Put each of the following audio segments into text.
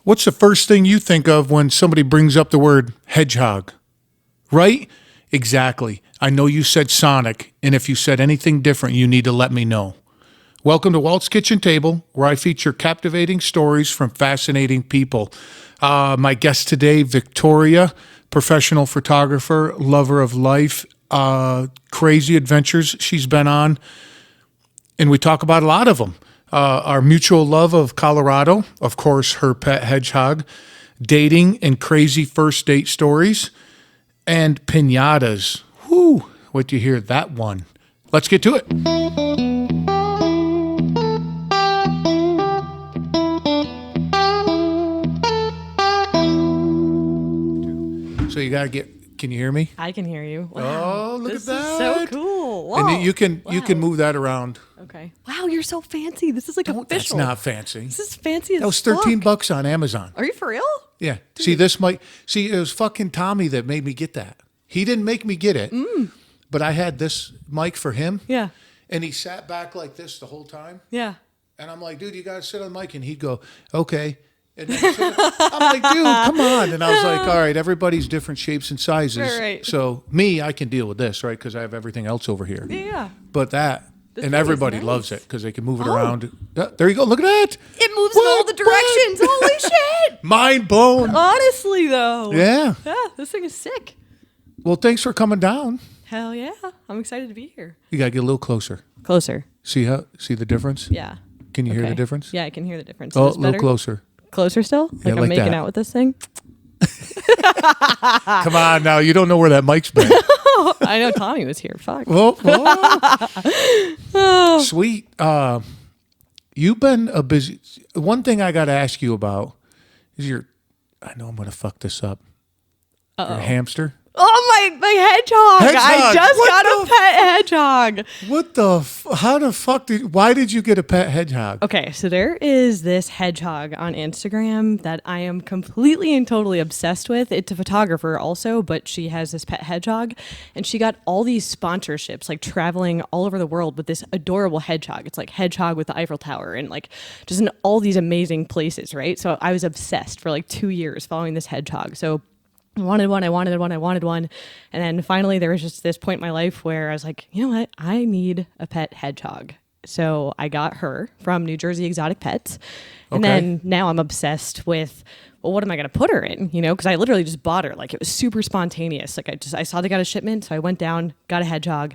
What's the first thing you think of when somebody brings up the word hedgehog? Right? Exactly. I know you said Sonic, and if you said anything different, you need to let me know. Welcome to Walt's Kitchen Table, where I feature captivating stories from fascinating people. My guest today, Victoria, professional photographer, lover of life, crazy adventures she's been on, and we talk about a lot of them. Our mutual love of Colorado, of course, her pet hedgehog, dating and crazy first date stories, and piñatas. Whoo, wait till you hear that one. Let's get to it. So you gotta get. Can you hear me? I can hear you. Wow. Oh, look This at that! is so cool. Wow. And you can move that around. Okay. Wow, you're so fancy. This is like official. That's not fancy. This is fancy as That was fuck. $13 on Amazon. Are you for real? Yeah. See, this might. See, it was fucking Tommy that made me get that. He didn't make me get it, but I had this mic for him. Yeah. And he sat back like this the whole time. Yeah. And I'm like, dude, you got to sit on the mic. And he'd go, okay. And then I'm like, dude, come on. And I was like, all right, everybody's different shapes and sizes. Right. So me, I can deal with this, right? Because I have everything else over here. Yeah. But that, This and thing is everybody nice. loves it because they can move it around. There you go. Look at that. It moves in all the directions. Holy shit. Mind blown. Honestly, though. Yeah. Yeah, this thing is sick. Well, thanks for coming down. Hell yeah. I'm excited to be here. You got to get a little closer. Closer. See the differse? Yeah. Can you hear Okay. the difference? Yeah, I can hear the difference. Oh, a Is this little better? closer. Closer still? Like I'm like making that. out with this thing? Come on now. You don't know where that mic's been. I know Tommy was here. Fuck. Whoa. Sweet. You've been a busy. One thing I got to ask you about is I know I'm going to fuck this up. Your hamster. Oh, my hedgehog. I Hedgehog. just What got the a pet hedgehog. What the? How the fuck why did you get a pet hedgehog? Okay, so there is this hedgehog on Instagram that I am completely and totally obsessed with. It's a photographer also, but she has this pet hedgehog, and she got all these sponsorships, like traveling all over the world with this adorable hedgehog. It's like Hedgehog with the Eiffel Tower and like just in all these amazing places, right? So I was obsessed for like 2 years following this hedgehog. So I wanted one. And then finally there was just this point in my life where I was like, you know what? I need a pet hedgehog. So I got her from New Jersey Exotic Pets. And then now I'm obsessed with, well, what am I going to put her in? You know, because I literally just bought her. Like it was super spontaneous. Like I saw they got a shipment. So I went down, got a hedgehog.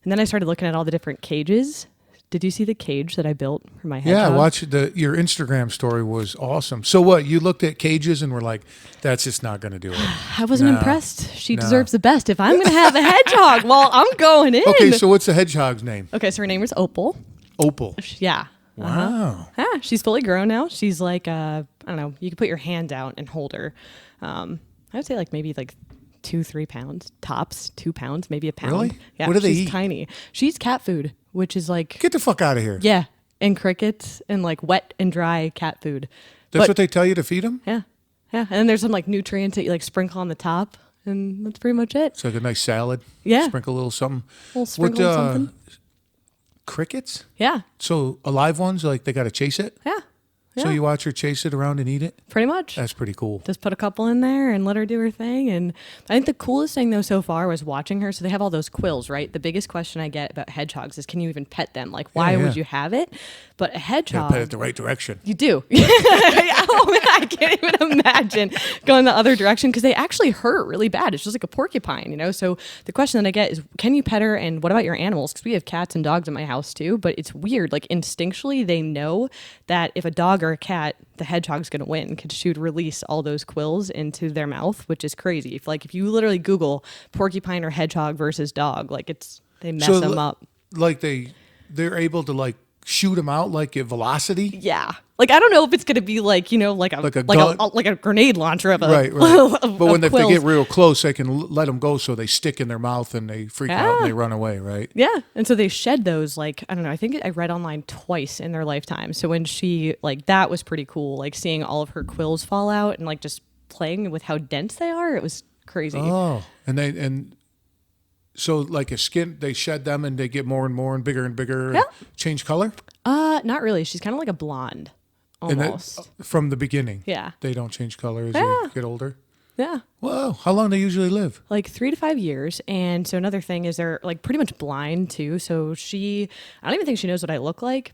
And then I started looking at all the different cages. Did you see the cage that I built for my hedgehog? Yeah, I watched your Instagram story was awesome. So what? You looked at cages and were like, "That's just not going to do it." I wasn't impressed. She deserves the best. If I'm going to have a hedgehog, well, I'm going in. Okay, so what's the hedgehog's name? Okay, so her name is Opal. Opal. Yeah. Wow. Yeah, she's fully grown now. She's like, I don't know, you could put your hand out and hold her. I would say like maybe like 2-3 pounds, tops, 2 pounds, maybe a pound. Really? Yeah, What do they she's eat? tiny. She's cat food, which is like, Get the fuck out of here. yeah, and crickets and like wet and dry cat food. That's what they tell you to feed them? Yeah. Yeah. And then there's some like nutrients that you like sprinkle on the top, and that's pretty much it. It's like a nice salad. Yeah. Sprinkle a little something. A little sprinkle of something. Crickets? Yeah. So alive ones, like they got to chase it? Yeah. So Yeah. you watch her chase it around and eat it? Pretty much. That's pretty cool. Just put a couple in there and let her do her thing. And I think the coolest thing though so far was watching her. So they have all those quills, right? The biggest question I get about hedgehogs is, can you even pet them? Like, why Yeah, yeah. would you have it? But a You hedgehog, gotta pet it the right direction. you do. Oh man, I can't even imagine going the other direction because they actually hurt really bad. It's just like a porcupine, you know? So the question that I get is, can you pet her? And what about your animals? Because we have cats and dogs in my house too. But it's weird. Like instinctually, they know that if a dog or a cat, the hedgehog's going to win because she would release all those quills into their mouth, which is crazy. If you literally Google porcupine or hedgehog versus dog, like they mess them up. Like they're able to like shoot them out like at velocity? Yeah. Like, I don't know if it's going to be like, you know, like a gun? like a grenade launcher of a, Right. of But when if they quills. get real close, they can let them go so they stick in their mouth and they freak out and Yeah. they run away, right? Yeah. And so they shed those, like, I don't know, I think I read online twice in their lifetime. So when she, like, that was pretty cool. Like seeing all of her quills fall out and like just playing with how dense they are. It was crazy. Oh, and so like a skin, they shed them and they get more and more and bigger and bigger. Yeah. And change color? Not really. She's kind of like a blonde. almost. From the beginning. Yeah. They don't change color as you get older. Yeah. Wow. How long do they usually live? Like 3 to 5 years. And so another thing is they're like pretty much blind too. So I don't even think she knows what I look like.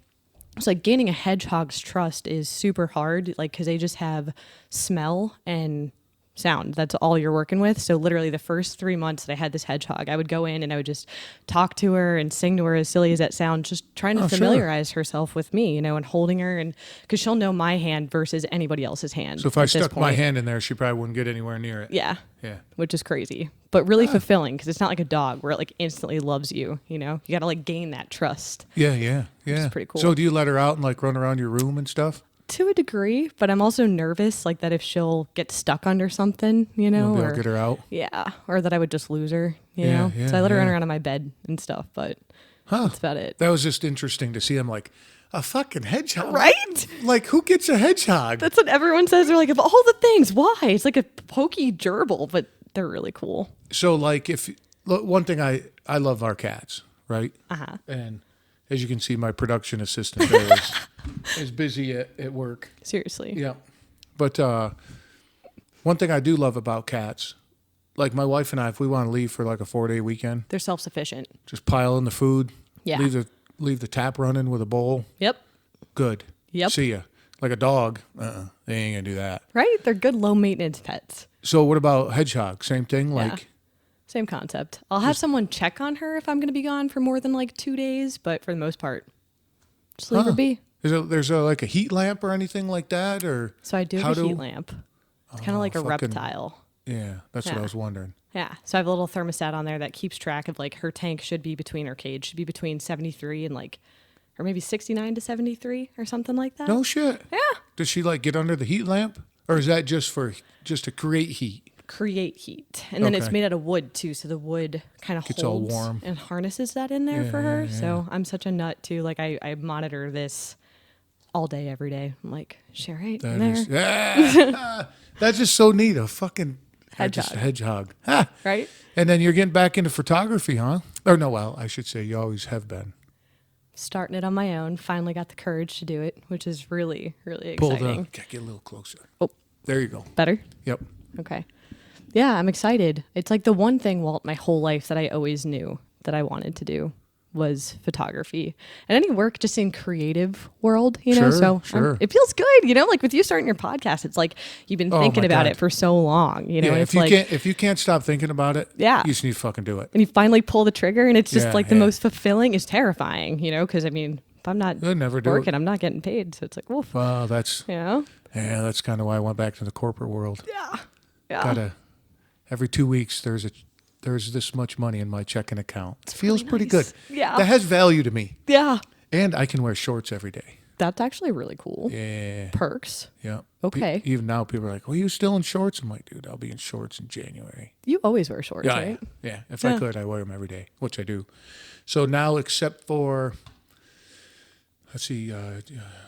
It's like gaining a hedgehog's trust is super hard, like, because they just have smell and sound. That's all you're working with. So literally the first 3 months that I had this hedgehog, I would go in and I would just talk to her and sing to her, as silly as that sounds, just trying to familiarize herself with me, and holding her, and because she'll know my hand versus anybody else's hand. So if I stuck my hand in there, she probably wouldn't get anywhere near it. Yeah. Yeah. Which is crazy, but really fulfilling, because it's not like a dog where it like instantly loves you. You got to like gain that trust. Yeah. It's pretty cool. So do you let her out and like run around your room and stuff? To a degree, but I'm also nervous, like that if she'll get stuck under something, You'll be able to get her out. Yeah, or that I would just lose her, you know. So I let her run around on my bed and stuff, but that's about it. That was just interesting to see. I'm like, a fucking hedgehog, Right? Like, who gets a hedgehog? That's what everyone says. They're like, of all the things, why? It's like a pokey gerbil, but they're really cool. So, like, one thing I love our cats, right? Uh-huh. And as you can see, my production assistant there is busy at work. Seriously. Yeah. But one thing I do love about cats, like my wife and I, if we want to leave for like a 4-day weekend, They're self-sufficient. just pile in the food. Yeah. Leave the tap running with a bowl. Yep. Good. Yep. See ya. Like a dog, they ain't gonna do that. Right? They're good low-maintenance pets. So what about hedgehog? Same thing? Yeah. Like, Same concept. I'll have someone check on her if I'm going to be gone for more than like 2 days, but for the most part, just leave her be. there's like a heat lamp or anything like that? Or So I do have a heat lamp. It's kind of like a reptile. Yeah, that's what I was wondering. Yeah. So I have a little thermostat on there that keeps track of like her tank should be between her cage, should be between 73 and like, or maybe 69 to 73 or something like that. No shit. Yeah. Does she like get under the heat lamp? Or is that just to create heat? Create heat. And then it's Okay. made out of wood too. So the wood kind of Gets all holds warm. and harnesses that in there for her. So I'm such a nut too. Like I monitor this all day, every day. I'm like, she right in there? That's just so neat. A fucking Hedgehog. a hedgehog. Ha! Right? And then you're getting back into photography, huh? Or no, well, I should say you always have been. Starting it on my own. Finally got the courage to do it, which is really, really Pull exciting. get a little closer. Oh. There you go. Better? Yep. Okay. Yeah, I'm excited. It's like the one thing, Walt, my whole life that I always knew that I wanted to do was photography. And any work just in creative world, Sure, So sure. it feels good, like with you starting your podcast, it's like you've been thinking my about God. it for so long, Yeah, and if you can't stop thinking about it, Yeah. you just need to fucking do it. and you finally pull the trigger and it's just Yeah, like the yeah. most fulfilling. It's terrifying, because I mean, if I'm not I'd never do working, it. I'm not getting paid. So it's like, woof, Well, that's that's kind of why I went back to the corporate world. Yeah. Every 2 weeks there's this much money in my checking account. It feels pretty nice. good. Yeah. That has value to me. Yeah. And I can wear shorts every day. That's actually really cool. Yeah. Perks. Yeah. Okay. Even now people are like, "Well, you still in shorts?" I'm like, "Dude, I'll be in shorts in January." You always wear shorts, Yeah. right? Yeah. If I could, I wear them every day, which I do. So now, except for, let's see,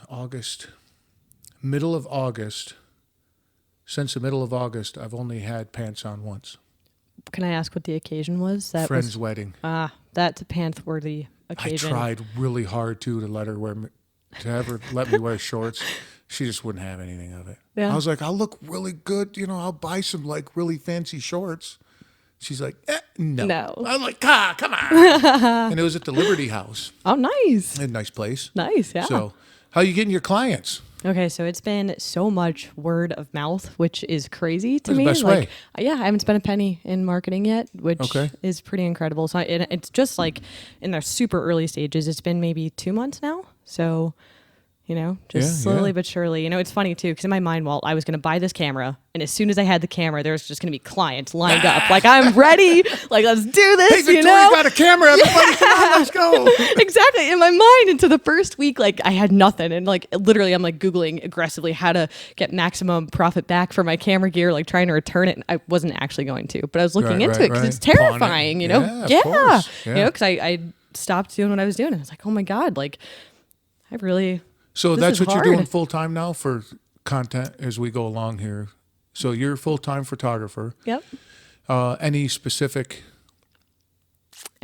August, middle of August, since the middle of August, I've only had pants on once. Can I ask what the occasion was? Friend's wedding. That's a pants-worthy occasion. I tried really hard to let her let me wear shorts. She just wouldn't have anything of it. Yeah. I was like, I'll look really good. I'll buy some like really fancy shorts. She's like, no. No. I'm like, come on. And it was at the Liberty House. Oh, nice. A nice place. Nice, yeah. So how you getting your clients? Okay, so it's been so much word of mouth, which is crazy to That's me. the best like, way. yeah, I haven't spent a penny in marketing yet, which Okay. is pretty incredible. So it's just like in the super early stages. It's been maybe 2 months now. So, just slowly but surely. It's funny too, because in my mind, Walt, I was going to buy this camera, and as soon as I had the camera, there was just going to be clients lined up. Like, I'm ready. Like, let's do this. Hey, Victoria got a camera. Everybody, come on, let's go. Exactly. In my mind, and so the first week, like, I had nothing, and like literally I'm like Googling aggressively how to get maximum profit back for my camera gear, like trying to return it, and I wasn't actually going to, but I was looking into it because it's terrifying, Yeah, of course. Yeah. because I stopped doing what I was doing. I was like, oh my God, like I really. So This that's is what hard. you're doing full time now for content as we go along here. So you're a full time photographer. Yep. Any specific?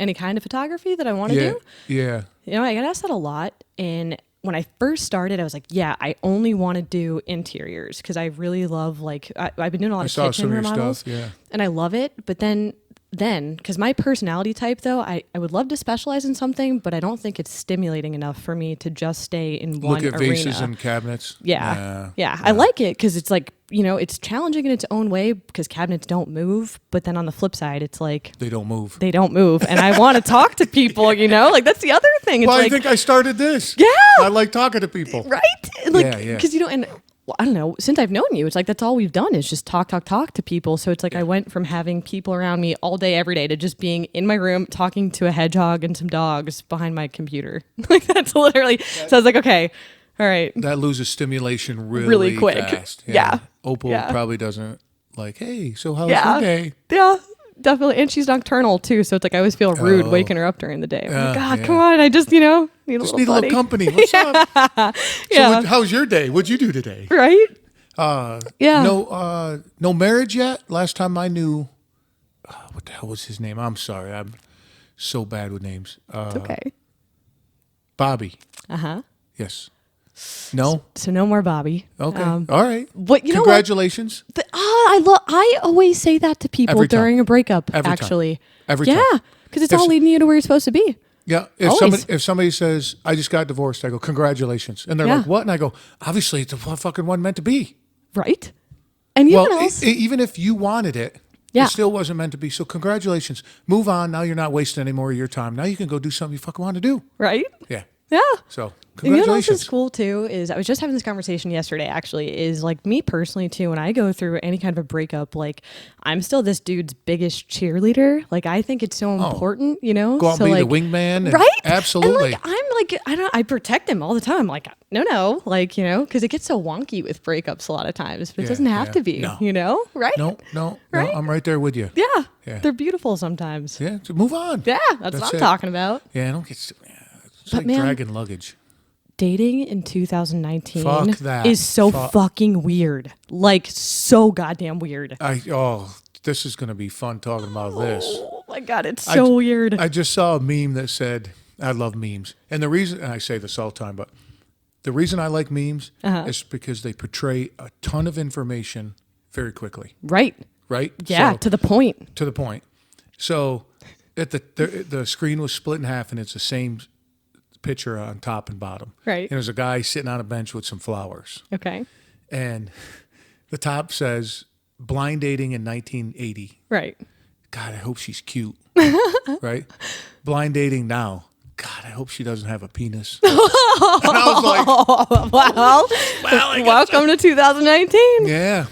Any kind of photography that I want to do. Yeah. I get asked that a lot, and when I first started, I was like, yeah, I only want to do interiors because I really love I've been doing a lot of saw kitchen some of your remodels, stuff, yeah. and I love it. But then because my personality type though, I would love to specialize in something, but I don't think it's stimulating enough for me to just stay in one Look at arena. vases and cabinets. Yeah. I like it because it's like, it's challenging in its own way because cabinets don't move. But then on the flip side, it's like They don't move. they don't move, and I want to talk to people. Like that's the other thing. It's Well, like, I think I started this. Yeah. I like talking to people. right? Like, Yeah. because and well, I don't know. Since I've known you, it's like that's all we've done is just talk to people. So it's like I went from having people around me all day, every day, to just being in my room talking to a hedgehog and some dogs behind my computer. Like that's literally. So I was like, okay, all right, That loses stimulation really quick. fast. Yeah. Opal Yeah. probably doesn't like, hey, so how's Yeah. your day? Yeah. Definitely. And she's nocturnal too. So it's like I always feel rude waking her up during the day. I'm like, God, yeah. come on. I just, need a Just little need a buddy. little company. What's up? Yeah. So how's your day? What'd you do today? Right? Yeah. No marriage yet? Last time I knew, what the hell was his name? I'm sorry. I'm so bad with names. It's okay. Bobby. Uh-huh. Yes. No? So no more Bobby. Okay. All right. But you know what? Congratulations. I always say that to people Every time. during a breakup, Every time. actually. Every time. Yeah. Because it's all leading you to where you're supposed to be. Yeah. Always. If somebody says, I just got divorced, I go, congratulations. And they're Yeah. like, what? And I go, obviously it's the fucking one meant to be. Right? And you know Well, what else? even if you wanted it, Yeah. it still wasn't meant to be. So congratulations. Move on. Now you're not wasting any more of your time. Now you can go do something you fucking want to do. Right? Yeah. Yeah. So And you know what else congratulations. is cool too is I was just having this conversation yesterday actually is like me personally too when I go through any kind of a breakup like I'm still this dude's biggest cheerleader like I think it's so important Go out and be the wingman. And right Absolutely. and like I protect him all the time like no like because it gets so wonky with breakups a lot of times but it doesn't have to be No. right No, Right? I'm right there with you. yeah they're beautiful sometimes Yeah, so move on. yeah that's what I'm it. talking about Yeah, I don't get. It's But like man- dragging luggage. dating in 2019 Fuck that. is so Fuck. fucking weird. Like so goddamn weird. This is gonna be fun talking about this. Oh my god, it's so weird. I just saw a meme that said, "I love memes," and the reason, and I say this all the time, but the reason I like memes is because they portray a ton of information very quickly. Right. Right? Yeah, So, to the point. to the point. So, at the screen was split in half, and it's the same picture on top and bottom. Right. And there's a guy sitting on a bench with some flowers. Okay. And the top says blind dating in 1980. Right. God, I hope she's cute. Right? Blind dating now. God, I hope she doesn't have a penis. And I was like, Well, I guess welcome to 2019. yeah.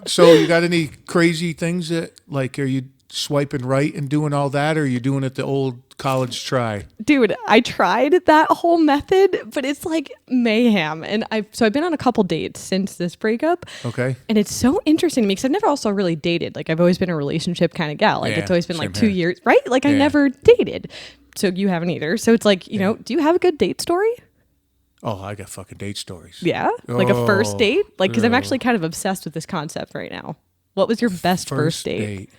So you got any crazy things that like are you swiping right and doing all that, or are you doing it the old college try? Dude, I tried that whole method, but it's like mayhem. And I've been on a couple dates since this breakup. Okay. And it's so interesting to me because I've never also really dated. Like I've always been a relationship kind of gal. Like Yeah, it's always been same like 2 here. years, right? Like I Yeah. never dated. So you haven't either. So it's like, do you have a good date story? Oh, I got fucking date stories. Yeah. Like a first Oh, date? Like, because I'm oh. actually kind of obsessed with this concept right now. What was your best first date?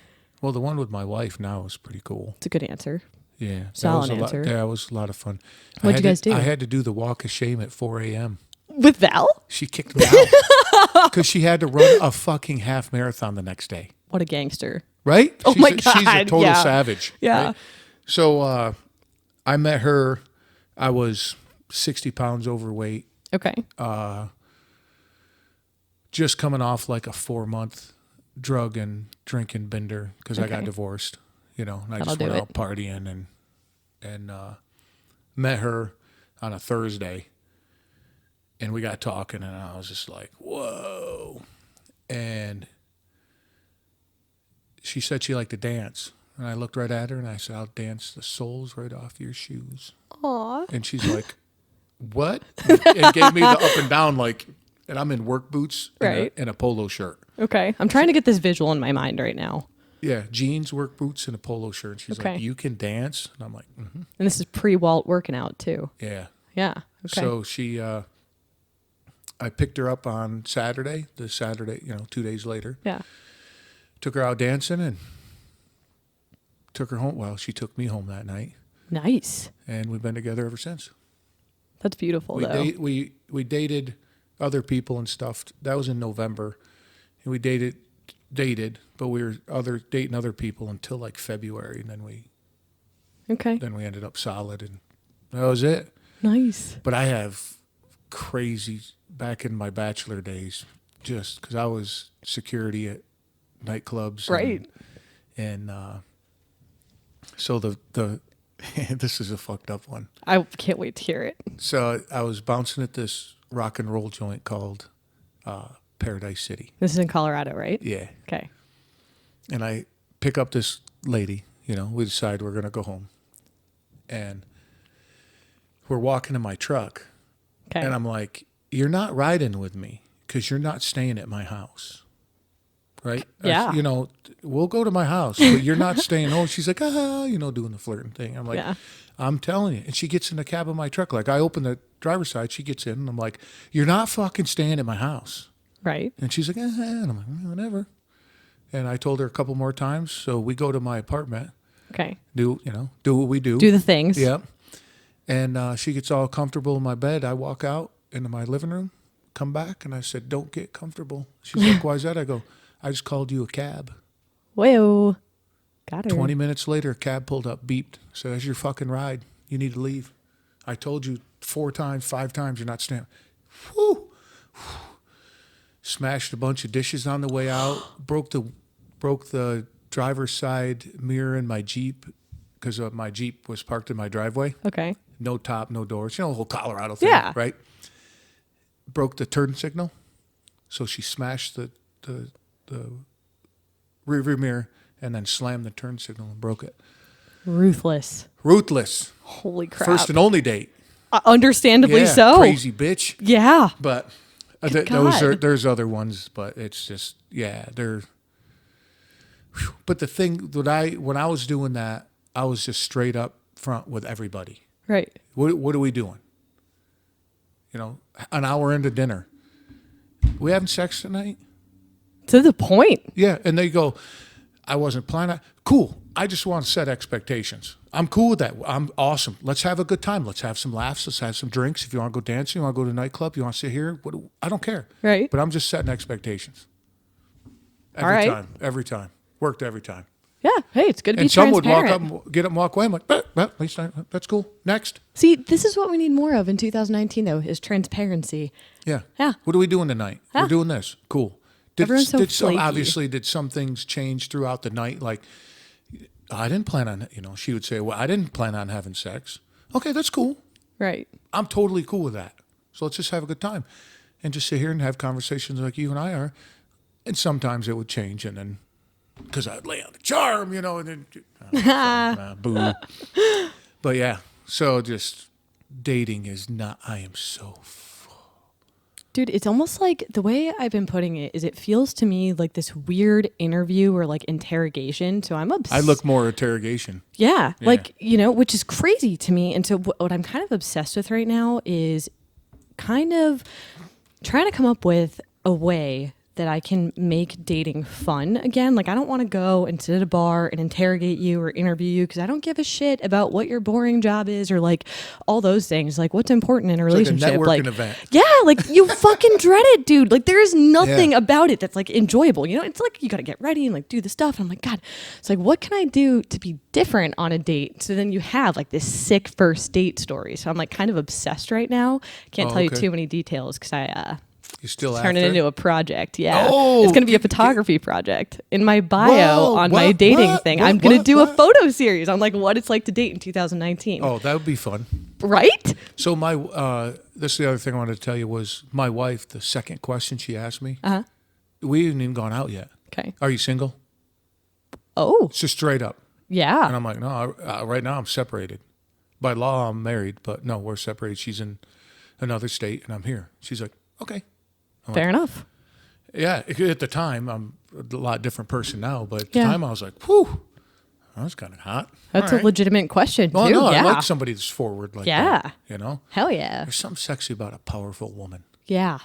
Well, the one with my wife now is pretty cool. It's a good answer. Yeah. that Solid was a answer. Lot, yeah, it was a lot of fun. What'd you guys do? I had to do the walk of shame at 4 a.m. With Val? She kicked me out because she had to run a fucking half marathon the next day. What a gangster. Right? Oh my God, She's a total yeah. savage. Yeah. Right? So I met her. I was 60 pounds overweight, Okay. just coming off like a 4-month drug and drinking bender because I got Okay. divorced, and I That'll just do went it. out partying and met her on a Thursday, and we got talking, and I was just like, whoa. And she said she liked to dance. And I looked right at her and I said, I'll dance the soles right off your shoes. Aw. And she's like, what? And gave me the up and down, like, and I'm in work boots Right. and a polo shirt. Okay. I'm trying to get this visual in my mind right now. Yeah, jeans, work boots, and a polo shirt. And she's Okay. like, you can dance? And I'm like, mm-hmm. And this is pre-Walt working out too. Yeah. Yeah. Okay. So she, I picked her up on Saturday, 2 days later. yeah. Took her out dancing and took her home. Well, she took me home that night. Nice. And we've been together ever since. That's beautiful, We though. we dated other people and stuff. That was in November, and we dated, but we were dating other people until like February, and Okay. then we ended up solid, and that was it. Nice. But I have crazy back in my bachelor days, just because I was security at nightclubs, Right. And so the this is a fucked up one. I can't wait to hear it. So I was bouncing at this rock and roll joint called Paradise City. This is in Colorado, right? Yeah. Okay. And I pick up this lady, we decide we're going to go home. And we're walking to my truck. Okay. And I'm like, you're not riding with me because you're not staying at my house. Right? Yeah. We'll go to my house, but you're not staying home. She's like, doing the flirting thing. I'm like, Yeah. I'm telling you. And she gets in the cab of my truck. Like, I open the driver's side, she gets in, and I'm like, you're not fucking staying at my house. Right. And she's like, and I'm like, whatever. And I told her a couple more times. So we go to my apartment, Okay. do what we do. Do the things. Yep. And she gets all comfortable in my bed. I walk out into my living room, come back, and I said, don't get comfortable. She's like, why is that? I go, I just called you a cab. Whoa. Got her. 20 minutes later, a cab pulled up, beeped. Said, that's your fucking ride. You need to leave. I told you 4 times, 5 times, you're not staying. Whew. Smashed a bunch of dishes on the way out. Broke the driver's side mirror in my Jeep because my Jeep was parked in my driveway. Okay. No top, no doors. The whole Colorado thing, Yeah. right? Broke the turn signal. So she smashed the rearview mirror and then slammed the turn signal and broke it. Ruthless. Ruthless. Holy crap. First and only date. Understandably Yeah, so. crazy bitch. Yeah. But God. there's other ones, but it's just they're. Whew. But the thing that when I was doing that, I was just straight up front with everybody. Right. What are we doing? An hour into dinner, we having sex tonight? To the point. Yeah, and they go, I wasn't planning. Cool. I just want to set expectations. I'm cool with that. I'm awesome. Let's have a good time. Let's have some laughs. Let's have some drinks. If you want to go dancing, you want to go to a nightclub, you want to sit here, I don't care. Right. But I'm just setting expectations. All right. Every time. Worked every time. Yeah. Hey, it's good to And be some would walk transparent. up and get up and walk away. I'm like, at least that's cool. Next. See, this is what we need more of in 2019, though, is transparency. Yeah. Yeah. What are we doing tonight? Yeah. We're doing this. Cool. Everyone's so flaky. Obviously, did some things change throughout the night? Like, I didn't plan on, she would say, well, I didn't plan on having sex. Okay, that's cool. Right. I'm totally cool with that. So let's just have a good time and just sit here and have conversations like you and I are. And sometimes it would change, and then, because I'd lay on the charm, and then, boo. But yeah, so just dating is not, I am so Dude, it's almost like the way I've been putting it is it feels to me like this weird interview or like interrogation. So I'm obsessed. I look more interrogation. Yeah, Yeah. like, which is crazy to me. And so what I'm kind of obsessed with right now is kind of trying to come up with a way that I can make dating fun again. Like, I don't want to go and sit at a bar and interrogate you or interview you because I don't give a shit about what your boring job is or like all those things. Like, what's important in a relationship. Like a networking event. Yeah, like you fucking dread it, dude. Like, there is nothing about it that's like enjoyable. It's like you got to get ready and like do the stuff. And I'm like, God, it's like, what can I do to be different on a date? So then you have like this sick first date story. So I'm like kind of obsessed right now. Can't tell you too many details because You still turn it after? into a project. Yeah. Oh, it's going to be a photography project. In my bio Whoa, on my what, dating what, thing, what, I'm going to what, do a what? photo series on like what it's like to date in 2019. Oh, that would be fun. Right? So this is the other thing I wanted to tell you was my wife, the second question she asked me, we haven't even gone out yet. Okay. Are you single? Oh, It's just straight up. yeah. And I'm like, no, right now I'm separated. By law, I'm married, but no, we're separated. She's in another state and I'm here. She's like, okay. Fair enough. Yeah, at the time, I'm a lot different person now, but at the Yeah. time I was like, whew, that's kind of hot. That's All a right. legitimate question, too. Well, no, yeah. I like somebody that's forward like Yeah. that, Hell yeah. There's something sexy about a powerful woman. Yeah.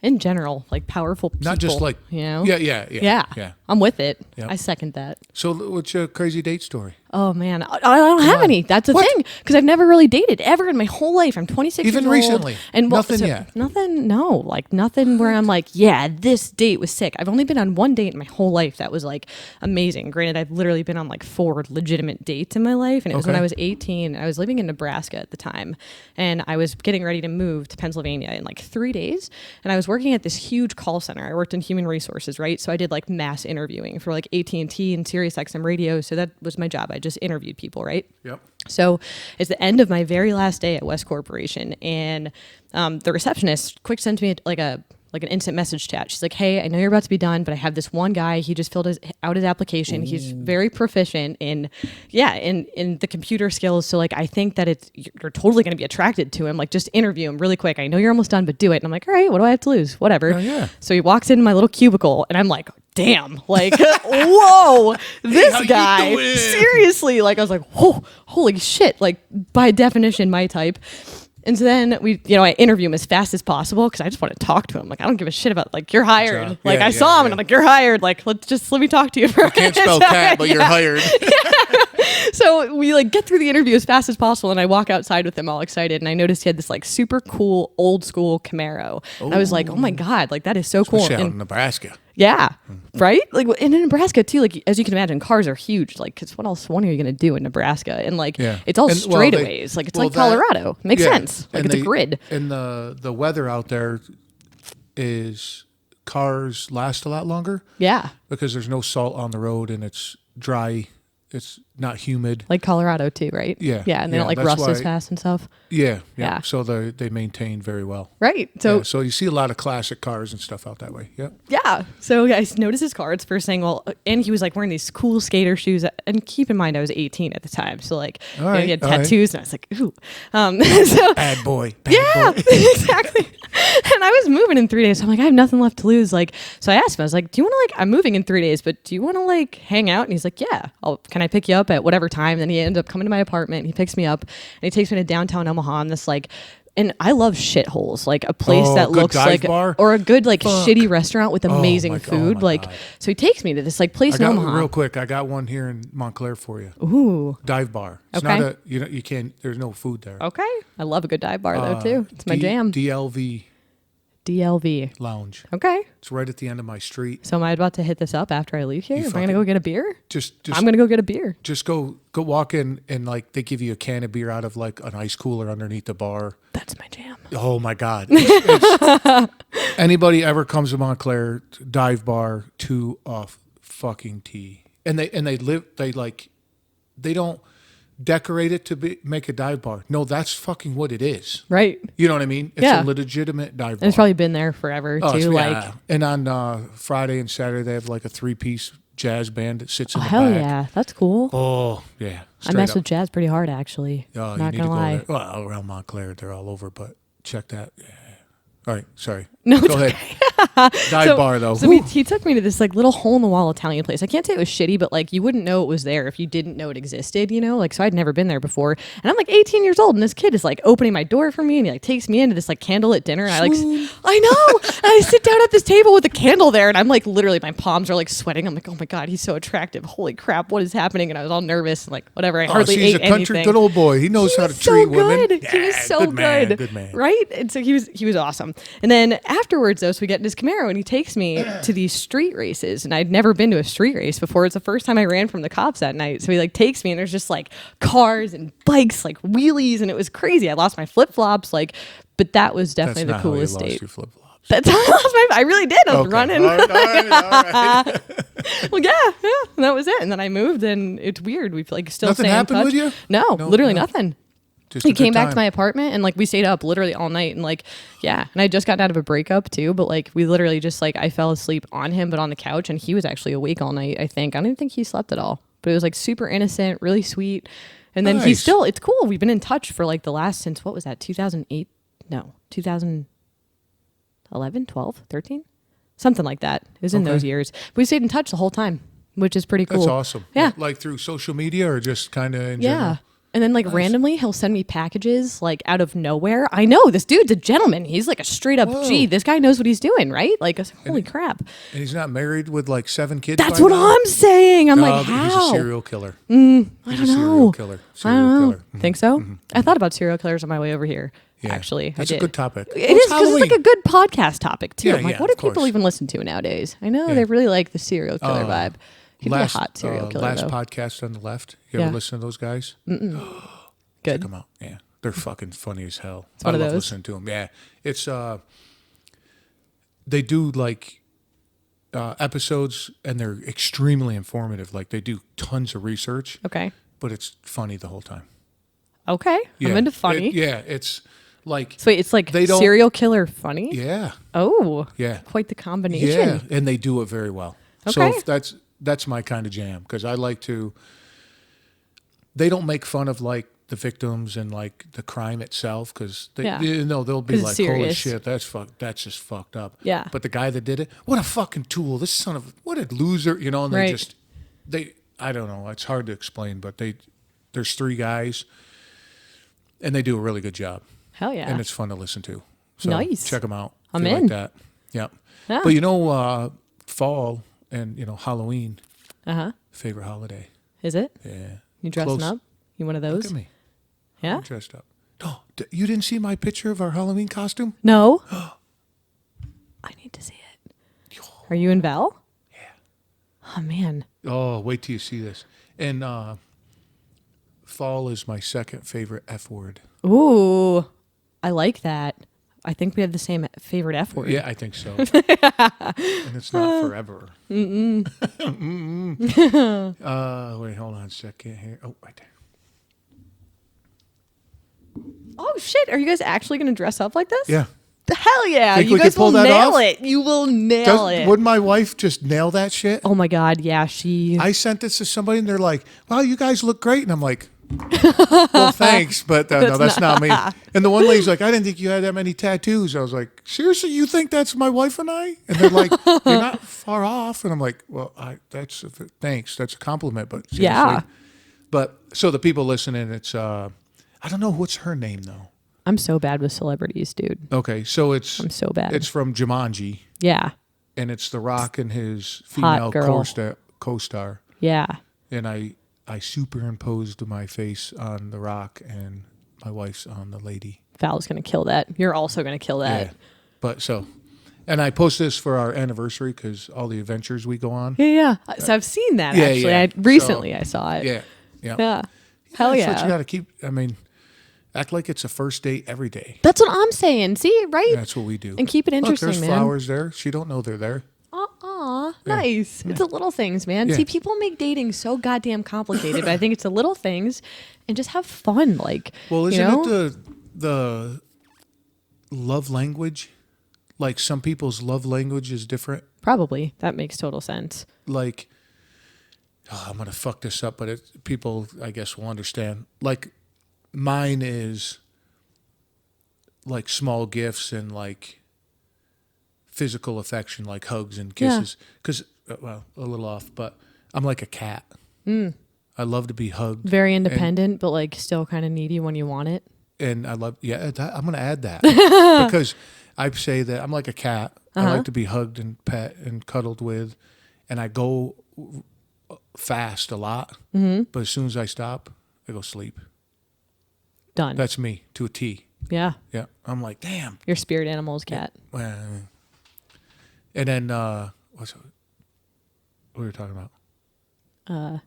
In general, like powerful people. Not just like, Yeah. yeah. I'm with it. Yep. I second that. So what's your crazy date story? Oh man, I don't have any. That's the thing, because I've never really dated ever in my whole life. I'm 26 Even years old. recently? And Nothing yet? Nothing, no. Like nothing where I'm like, yeah, this date was sick. I've only been on one date in my whole life that was like amazing. Granted, I've literally been on like 4 legitimate dates in my life. And it was when I was 18. I was living in Nebraska at the time. And I was getting ready to move to Pennsylvania in like 3 days. And I was working at this huge call center. I worked in human resources, right? So I did like mass interviewing for like AT&T and SiriusXM radio. So that was my job. I just interviewed people, right? Yep. So it's the end of my very last day at West Corporation, and the receptionist quick sent me like an instant message chat. She's like, "Hey, I know you're about to be done, but I have this one guy. He just filled out his application. Ooh. He's very proficient in the computer skills. So like, I think that you're totally going to be attracted to him. Like, just interview him really quick. I know you're almost done, but do it." And I'm like, "All right, what do I have to lose? Whatever." Oh, yeah. So he walks into my little cubicle, and I'm like, damn, like, whoa, this guy, seriously, like, I was like, whoa, holy shit, like, by definition, my type. And so then I interview him as fast as possible because I just want to talk to him. Like, I don't give a shit about, like, you're hired. I saw him and I'm like, you're hired. Like, let me talk to you for a minute. You can't spell cat, but you're hired. So we like get through the interview as fast as possible, and I walk outside with him all excited, and I noticed he had this like super cool old school Camaro. And I was like, oh my God, like that is so cool. Out in Nebraska. Yeah, right? Like, and in Nebraska too, like, as you can imagine, cars are huge. Like, because what else are you going to do in Nebraska? And like, it's all straightaways. Like, it's like Colorado. Makes sense. Like, it's a grid. And the weather out there is cars last a lot longer. Yeah. Because there's no salt on the road and it's dry. It's not humid. Like Colorado too, right? Yeah. Yeah, and they don't like rust as fast and stuff. Yeah. So they maintain very well. Right. So you see a lot of classic cars and stuff out that way. Yep. Yeah. So I noticed his car. It's first thing. Well, and he was like wearing these cool skater shoes. And keep in mind, I was 18 at the time. So like, he had tattoos, and I was like, ooh. So bad boy. Boy. Exactly. And I was moving in 3 days. So I'm like, I have nothing left to lose. Like, so I asked him, I was like, do you want to I'm moving in 3 days, but do you want to like hang out? And he's like, yeah. Can I pick you up at whatever time? Then he ends up coming to my apartment. He picks me up and he takes me to downtown Omaha, and this like, and I love shitholes, like a place that looks like, bar? Or a good like shitty restaurant with amazing food. God. So he takes me to this like place in Omaha. Real quick, I got one here in Montclair for you. Ooh, dive bar. It's not you can't. There's no food there. Okay, I love a good dive bar though too. It's my jam. DLV Lounge. Okay. It's right at the end of my street. So am I about to hit this up after I leave here? Am I going to go get a beer? I'm going to go get a beer. Just go walk in, and like they give you a can of beer out of like an ice cooler underneath the bar. That's my jam. Oh my God. Anybody ever comes to Montclair dive bar to a fucking T. And they don't decorate it to make a dive bar. No, that's fucking what it is. Right. You know what I mean? It's a legitimate dive bar. And it's probably been there forever too. And on Friday and Saturday they have like a 3-piece jazz band that sits in the hell back. Yeah, that's cool. Oh yeah. I mess with jazz pretty hard actually. Oh, not gonna lie. There. Well, around Montclair they're all over, but check that. Yeah. All right, sorry. No, go ahead. Dive bar though. So he took me to this like little hole in the wall Italian place. I can't say it was shitty, but like you wouldn't know it was there if you didn't know it existed, you know? Like, so I'd never been there before. And I'm like 18 years old, and this kid is like opening my door for me, and he like takes me into this like candlelit dinner. And I know. And I sit down at this table with a candle there, and I'm like literally my palms are like sweating. I'm like, oh my God, he's so attractive. Holy crap, what is happening? And I was all nervous and like whatever. I hardly ate anything. He's a country good old boy. He knows how to treat women. Yeah, he was so good. Good man. Right? And so he was awesome. And then afterwards though, so we get in his Camaro and he takes me to these street races, and I'd never been to a street race before. It's the first time I ran from the cops that night. So he like takes me, and there's just like cars and bikes, like wheelies, and it was crazy. I lost my flip-flops, like, but that was definitely the coolest date. That's not how you lost your flip-flops. That's how I lost my, I really did. I was running. All right. Well, yeah, and that was it. And then I moved, and it's weird. We like still nothing stay in happened touch. with you? No, literally nothing. He came back to my my apartment, and like we stayed up literally all night, and like, yeah. And I just got out of a breakup too, but like we literally just like I fell asleep on him, but on the couch, and he was actually awake all night. I think I don't even think he slept at all, but it was like super innocent, really sweet. And then he's still, it's cool. We've been in touch for like the last, since what was that? 2008? No, 2011, 12, 13, something like that. It was in those years. We stayed in touch the whole time, which is pretty cool. That's awesome. Yeah. Like through social media or just kind of in general? And then like randomly he'll send me packages like out of nowhere. I know this dude's a gentleman. He's like a straight up G. This guy knows what he's doing, right? Like holy crap. And he's not married with like 7 kids. That's what now? I'm saying. I'm like, how? He's a serial killer. I don't know. Serial killer. Think so? I thought about serial killers on my way over here. Yeah. Actually, that's I a did. good topic. It is because it's like a good podcast topic too. Yeah, I'm like, yeah, what do of people course. even listen to nowadays? I know they really like the serial killer vibe. He'd be a hot serial killer. Last though. podcast on the left. You ever listen to those guys? Good. Check them out. Yeah, they're fucking funny as hell. It's one I of love those. listening to them. Yeah, it's they do like episodes, and they're extremely informative. Like they do tons of research. Okay. But it's funny the whole time. Okay. Yeah. I'm into funny. It's like So wait, it's like they don't- serial killer funny? yeah, Oh. yeah, Quite the combination. yeah, and they do it very well. So Okay. if that's my kind of jam because I like to. They don't make fun of like the victims and like the crime itself because they'll be 'Cause like, it's holy serious. shit, that's just fucked up. Yeah. But the guy that did it, what a fucking tool! This son of what a loser, you know. And Right. they I don't know, it's hard to explain, but there's 3 guys, and they do a really good job. Hell yeah. And it's fun to listen to. So Nice. check them out. I'm if you in. Like that. Yeah. Yeah. But you know, fall and Halloween, Uh-huh. favorite holiday. Is it? Yeah. You dressing Close. up? You one of Look those? at me. Yeah? I'm dressed up. Oh, you didn't see my picture of our Halloween costume? No. I need to see it. Are you and Val? Yeah. Oh man. Oh, wait till you see this. And fall is my second favorite F word. Ooh. I like that. I think we have the same favorite F word. Yeah, I think so. And it's not forever. Wait, hold on a second here. Oh, right there. Oh shit! Are you guys actually going to dress up like this? Yeah. Hell yeah! Think You we guys could pull will that nail off? it. You will nail it. Wouldn't my wife just nail that shit? Oh my god! Yeah, she. I sent this to somebody and they're like, "Wow, you guys look great," and I'm like, "Well, thanks, but no, that's not me." And the one lady's like, "I didn't think you had that many tattoos." I was like, "Seriously, you think that's my wife and I?" And they're like, "You're not far off." And I'm like, "Well, thanks, that's a compliment, but seriously." Yeah. But so the people listening, it's I don't know what's her name though. I'm so bad with celebrities, dude. Okay, so I'm so bad. It's from Jumanji, Yeah. and it's The Rock and his female Hot girl. co-star. Yeah. And I superimposed my face on The Rock and my wife's on the lady. Val's gonna kill that. You're also gonna kill that. Yeah. But and I post this for our anniversary because all the adventures we go on. Yeah. So I've seen that Yeah, actually. yeah. Recently I saw it. Yeah. Yeah. Yeah. Hell That's yeah. what you got to keep. I mean, act like it's a first date every day. That's what I'm saying. See, right? That's what we do. And keep it interesting, Look, there's man. flowers there. She don't know they're there. Aw, nice. It's the little things, man. Yeah. See, people make dating so goddamn complicated, but I think it's the little things and just have fun. Like, Well, you isn't know? it the love language? Like some people's love language is different. Probably. That makes total sense. Like, I'm gonna fuck this up, but people, I guess, will understand. Like, mine is like small gifts and like physical affection, like hugs and kisses. Because, well, a little off, but I'm like a cat. I love to be hugged. Very independent, but like still kind of needy when you want it. And I love, I'm going to add that because I say that I'm like a cat. I like to be hugged and pet and cuddled with, and I go fast a lot. But as soon as I stop, I go sleep. Done. That's me to a T. Yeah. Yeah, I'm like, damn. Your spirit animal's cat. And then what were we talking about?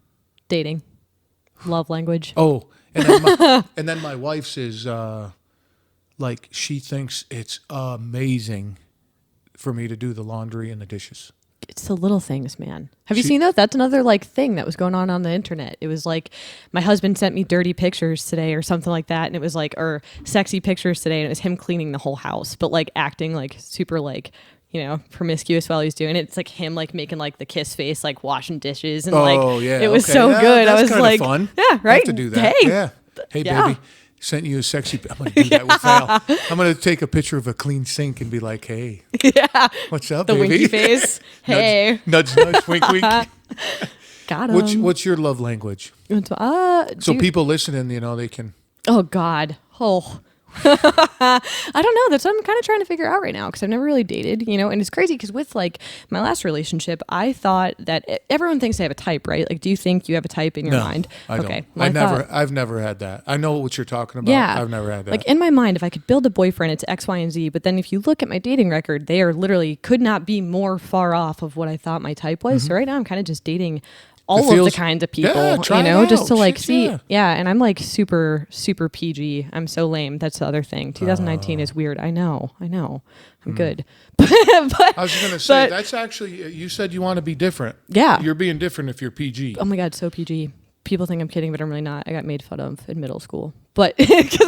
Dating. Love language. Oh, and then my wife's is like she thinks it's amazing for me to do the laundry and the dishes. It's the little things, man. Have you seen that? That's another like thing that was going on the internet. It was like my husband sent me dirty pictures today or something like that, and it was like or sexy pictures today, and it was him cleaning the whole house, but like acting like super like promiscuous while he's doing it. It's like him like making like the kiss face, like washing dishes, and it was so good. I was like, fun. yeah, right. I have to do that. Hey, Hey, yeah. baby, sent you a sexy. I'm gonna do that with Val. I'm gonna take a picture of a clean sink and be like, "Hey, yeah, what's up, the baby?" winky face. Hey, nudge, nudge, wink, wink. Got him. What's your love language? So Dude. people listening, they can. Oh God. Oh. I don't know. That's what I'm kind of trying to figure out right now because I've never really dated, and it's crazy because with like my last relationship, I thought that everyone thinks they have a type, right? Like, do you think you have a type in your mind? I don't. Okay. I've never had that. I know what you're talking about. Yeah. I've never had that. Like in my mind, if I could build a boyfriend, it's X, Y, and Z. But then if you look at my dating record, they are literally could not be more far off of what I thought my type was. So right now I'm kind of just dating all of the kinds of people, try it out. just to like Shit, see. Yeah. And I'm like super, super PG. I'm so lame. That's the other thing. 2019 is weird. I know. I'm good. but I was going to say, that's actually, you said you want to be different. Yeah. You're being different if you're PG. Oh my God, so PG. People think I'm kidding, but I'm really not. I got made fun of in middle school. But that's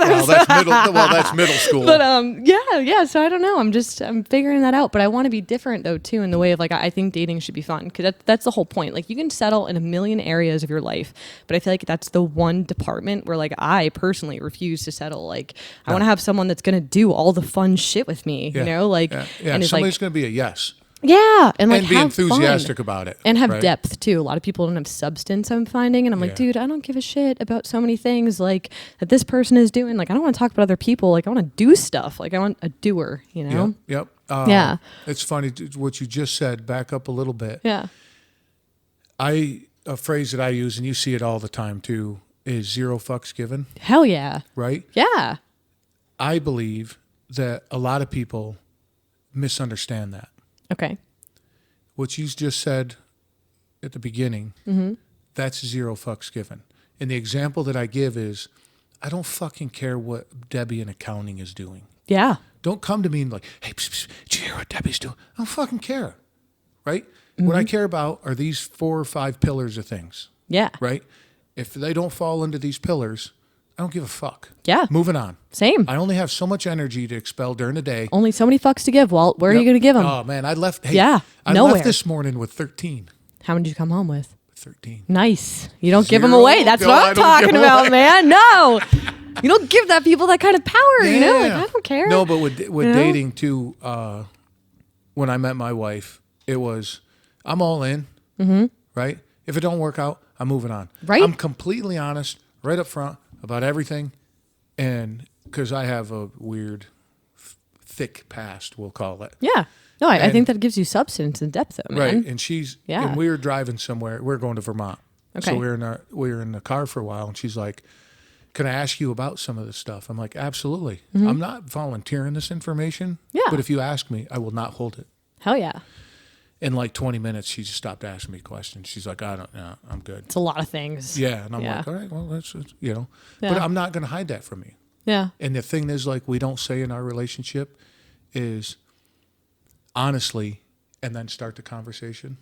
middle school. But yeah. So I don't know. I'm figuring that out. But I want to be different though too, in the way of like I think dating should be fun because that's the whole point. Like you can settle in a million areas of your life, but I feel like that's the one department where like I personally refuse to settle. Like I want to have someone that's gonna do all the fun shit with me. And somebody's going to be a yes. Yeah, and like be have enthusiastic fun. about it, and have right? depth too. A lot of people don't have substance. I'm finding, and I'm like, dude, I don't give a shit about so many things like that this person is doing. Like, I don't want to talk about other people. Like, I want to do stuff. Like, I want a doer. Yep. Yeah. It's funny what you just said. Back up a little bit. Yeah. A phrase that I use, and you see it all the time too, is 0 fucks given. Hell yeah. Right. Yeah. I believe that a lot of people misunderstand that. Okay. What you just said at the beginning, that's 0 fucks given. And the example that I give is, I don't fucking care what Debbie in accounting is doing. Yeah. Don't come to me and like, hey, did you hear what Debbie's doing? I don't fucking care, right? What I care about are these 4 or 5 pillars of things. Yeah. Right? If they don't fall into these pillars, I don't give a fuck. Yeah. Moving on. Same. I only have so much energy to expel during the day. Only so many fucks to give, Walt. Where are you going to give them? Oh, man, I left. I nowhere. Left nowhere. this morning with 13. How many did you come home with? 13. Nice. You don't give 0. them away. That's No, what I I'm don't talking give 'em about, away. man. No. You don't give that people that kind of power, Like, I don't care. No, but with dating too, when I met my wife, it was, I'm all in, right? If it don't work out, I'm moving on. Right. I'm completely honest, right up front about everything, and because I have a weird, thick past, we'll call it. Yeah. No, I think that gives you substance and depth, though, man. Right, and Yeah. and we were driving somewhere. We were going to Vermont. Okay. So we were in the car for a while, and she's like, "Can I ask you about some of this stuff?" I'm like, "Absolutely. I'm not volunteering this information. Yeah. But if you ask me, I will not hold it." Hell yeah. In like 20 minutes, she just stopped asking me questions. She's like, "I don't know. I'm good." It's a lot of things. Yeah, and I'm Yeah. like, "All right, well, that's But Yeah. I'm not going to hide that from you." Yeah. And the thing is, like, we don't say in our relationship is honestly, and then start the conversation.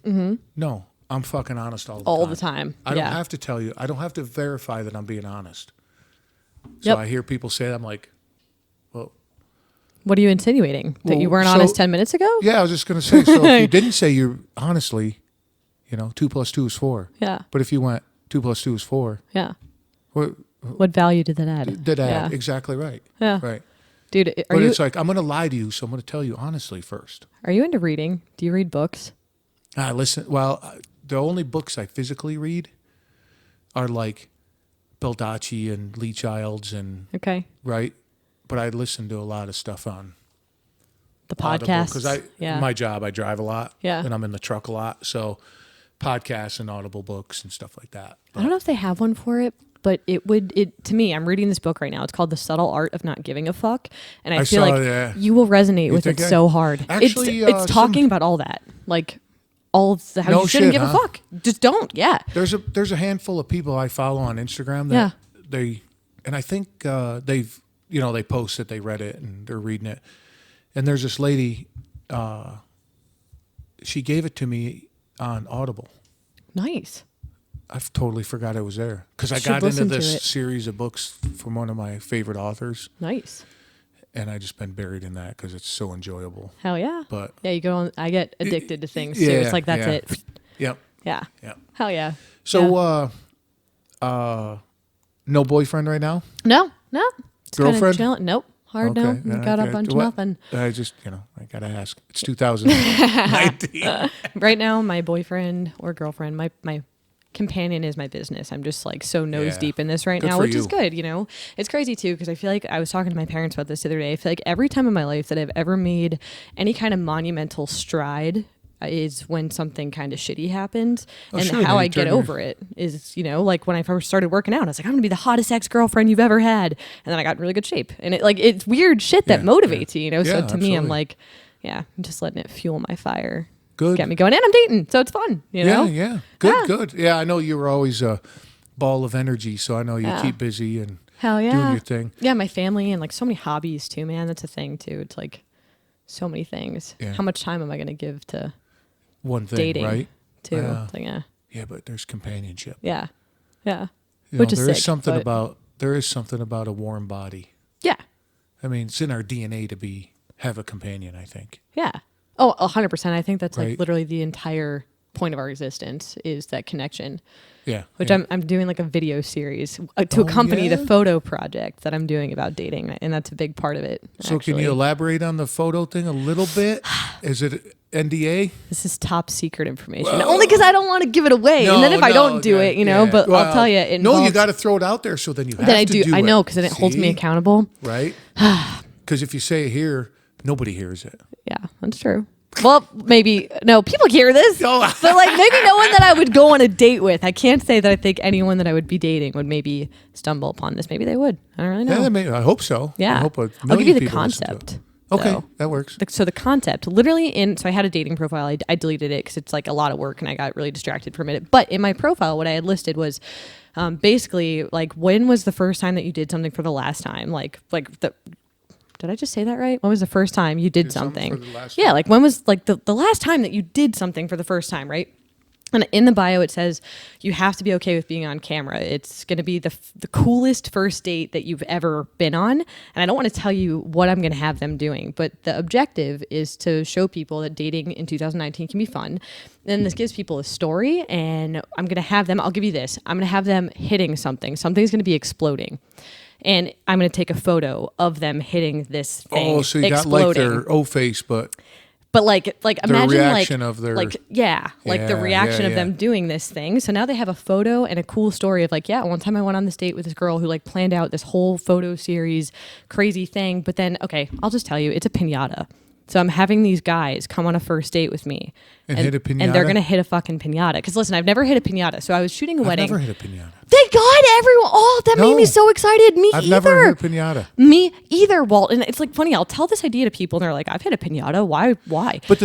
No, I'm fucking honest all the time. All the time. I don't Yeah. have to tell you. I don't have to verify that I'm being honest. So Yep. I hear people say that. I'm like, well, What are you insinuating? That you Well, weren't so- honest 10 minutes ago? yeah, I was just going to say, so if you didn't say you're honestly, 2 + 2 is 4. Yeah. But if you went 2 + 2 is 4, Yeah. what What value did that add? did I Yeah. add? Exactly right. Yeah. Right. Dude, But it's like, I'm going to lie to you, so I'm going to tell you honestly first. are you into reading? Do you read books? I listen. Well, the only books I physically read are like Baldacci and Lee Childs and Okay. right. But I listen to a lot of stuff on The podcasts. because my job, I drive a lot. Yeah. And I'm in the truck a lot, so podcasts and Audible books and stuff like that. I don't know if they have one for it, but to me, I'm reading this book right now. It's called The Subtle Art of Not Giving a Fuck. And I feel saw like that. you will resonate with it think so hard. Actually, it's talking about all that. Like all of how No you shouldn't shit, give huh? a fuck. Just don't. Yeah. There's a handful of people I follow on Instagram that and I think they've they post that they read it and they're reading it. And there's this lady, she gave it to me on Audible. Nice. I've totally forgot it was there because I Should got into listen to this it. series of books from one of my favorite authors, Nice. and I just been buried in that because it's so enjoyable. Hell yeah. But Yeah, you go on. I get addicted to things too. yeah, It's like, that's yeah. it. Yep, Yeah. yep. Hell yeah. So, no boyfriend right now? No. Just kinda Girlfriend? chilling. Nope. Hard no. Okay, Got a okay. bunch of What- nothing. I just, I gotta ask. It's 2019. Right now, my boyfriend or girlfriend, my companion is my business. I'm just like so nose Yeah. deep in this right Good now, for which is you. good. It's crazy too, because I feel like I was talking to my parents about this the other day. I feel like every time in my life that I've ever made any kind of monumental stride is when something kind of shitty happened. Oh, And sure, how then I you get turn your- over it is, like when I first started working out, I was like, I'm gonna be the hottest ex-girlfriend you've ever had. And then I got in really good shape. And it's weird shit that Yeah, motivates yeah. you, So Yeah, to me, I'm absolutely. like, yeah, I'm just letting it fuel my fire. Good. Get me going. And I'm dating, so it's fun, Yeah, yeah. Good, Yeah. good. Yeah, I know you were always a ball of energy, so I know you Yeah. keep busy and Hell yeah. doing your thing. Yeah, my family and like so many hobbies too, man. That's a thing too. It's like so many things. Yeah. How much time am I gonna give to One thing, dating right? too? Yeah. It's like, yeah. Yeah, but there's companionship. Yeah. Yeah. You Which know, is there sick, is something but- about a warm body. Yeah. I mean, it's in our DNA to have a companion, I think. Yeah. Oh, 100%. I think that's like Right. literally the entire point of our existence is that connection. Yeah. Which yeah. I'm doing like a video series to Oh, accompany the yeah? photo project that I'm doing about dating, and that's a big part of it. So can actually. you elaborate on the photo thing a little bit? Is it NDA? This is top secret information. Only because I don't want to give it away, and then if I don't do yeah, it, yeah. but Well, I'll tell you. It no, you involves- got to throw it out there so then you have Then I to do. I it. know because then it holds me See? accountable. Right? Because if you say it here, nobody hears it. Yeah, that's true. Well, maybe no. People hear this, Oh. but like maybe no one that I would go on a date with. I can't say that I think anyone that I would be dating would maybe stumble upon this. Maybe they would. I don't really know. I hope so. Yeah. I hope I'll give million you the people listen to it. concept. Okay, though. that works. So the concept, literally so I had a dating profile. I deleted it because it's like a lot of work and I got really distracted for a minute. But in my profile, what I had listed was basically like, when was the first time that you did something for the last time? Did I just say that right? When was the first time you did something something? for the last Yeah, time. like when was like the last time that you did something for the first time, right? And in the bio, it says you have to be okay with being on camera. It's going to be the coolest first date that you've ever been on. And I don't want to tell you what I'm going to have them doing, but the objective is to show people that dating in 2019 can be fun. And this gives people a story, and I'm going to have them, I'll give you this, I'm going to have them hitting something. Something's going to be exploding. And I'm going to take a photo of them hitting this thing. Oh, so you got exploding. like their O face, but But like imagine reaction like of their- the Yeah, reaction yeah, of them yeah. doing this thing. So now they have a photo and a cool story of like, yeah, one time I went on this date with this girl who like planned out this whole photo series, crazy thing. But then, okay, I'll just tell you, it's a piñata. So I'm having these guys come on a first date with me And hit a and they're piñata? gonna hit a fucking piñata. Because listen, I've never hit a piñata. So I was shooting a I've wedding. never hit a piñata. Thank God, everyone! Oh, that made me No. so excited. Me I've either. never hit a piñata. Me either, Walt. And it's like funny. I'll tell this idea to people, and they're like, "I've hit a piñata. Why? Why?" But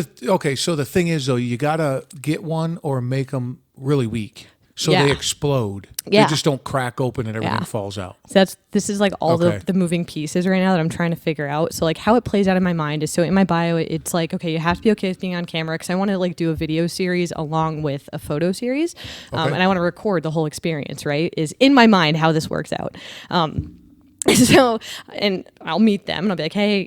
so the thing is though, you gotta get one or make them really weak so Yeah. they explode. Yeah. They just don't crack open and everything Yeah. falls out. So this is like all Okay. the moving pieces right now that I'm trying to figure out. So like how it plays out in my mind is, so in my bio, it's like, okay, you have to be okay with being on camera because I want to like do a video series along with a photo series. Okay. And I want to record the whole experience, right? Is in my mind how this works out. So, and I'll meet them and I'll be like, hey,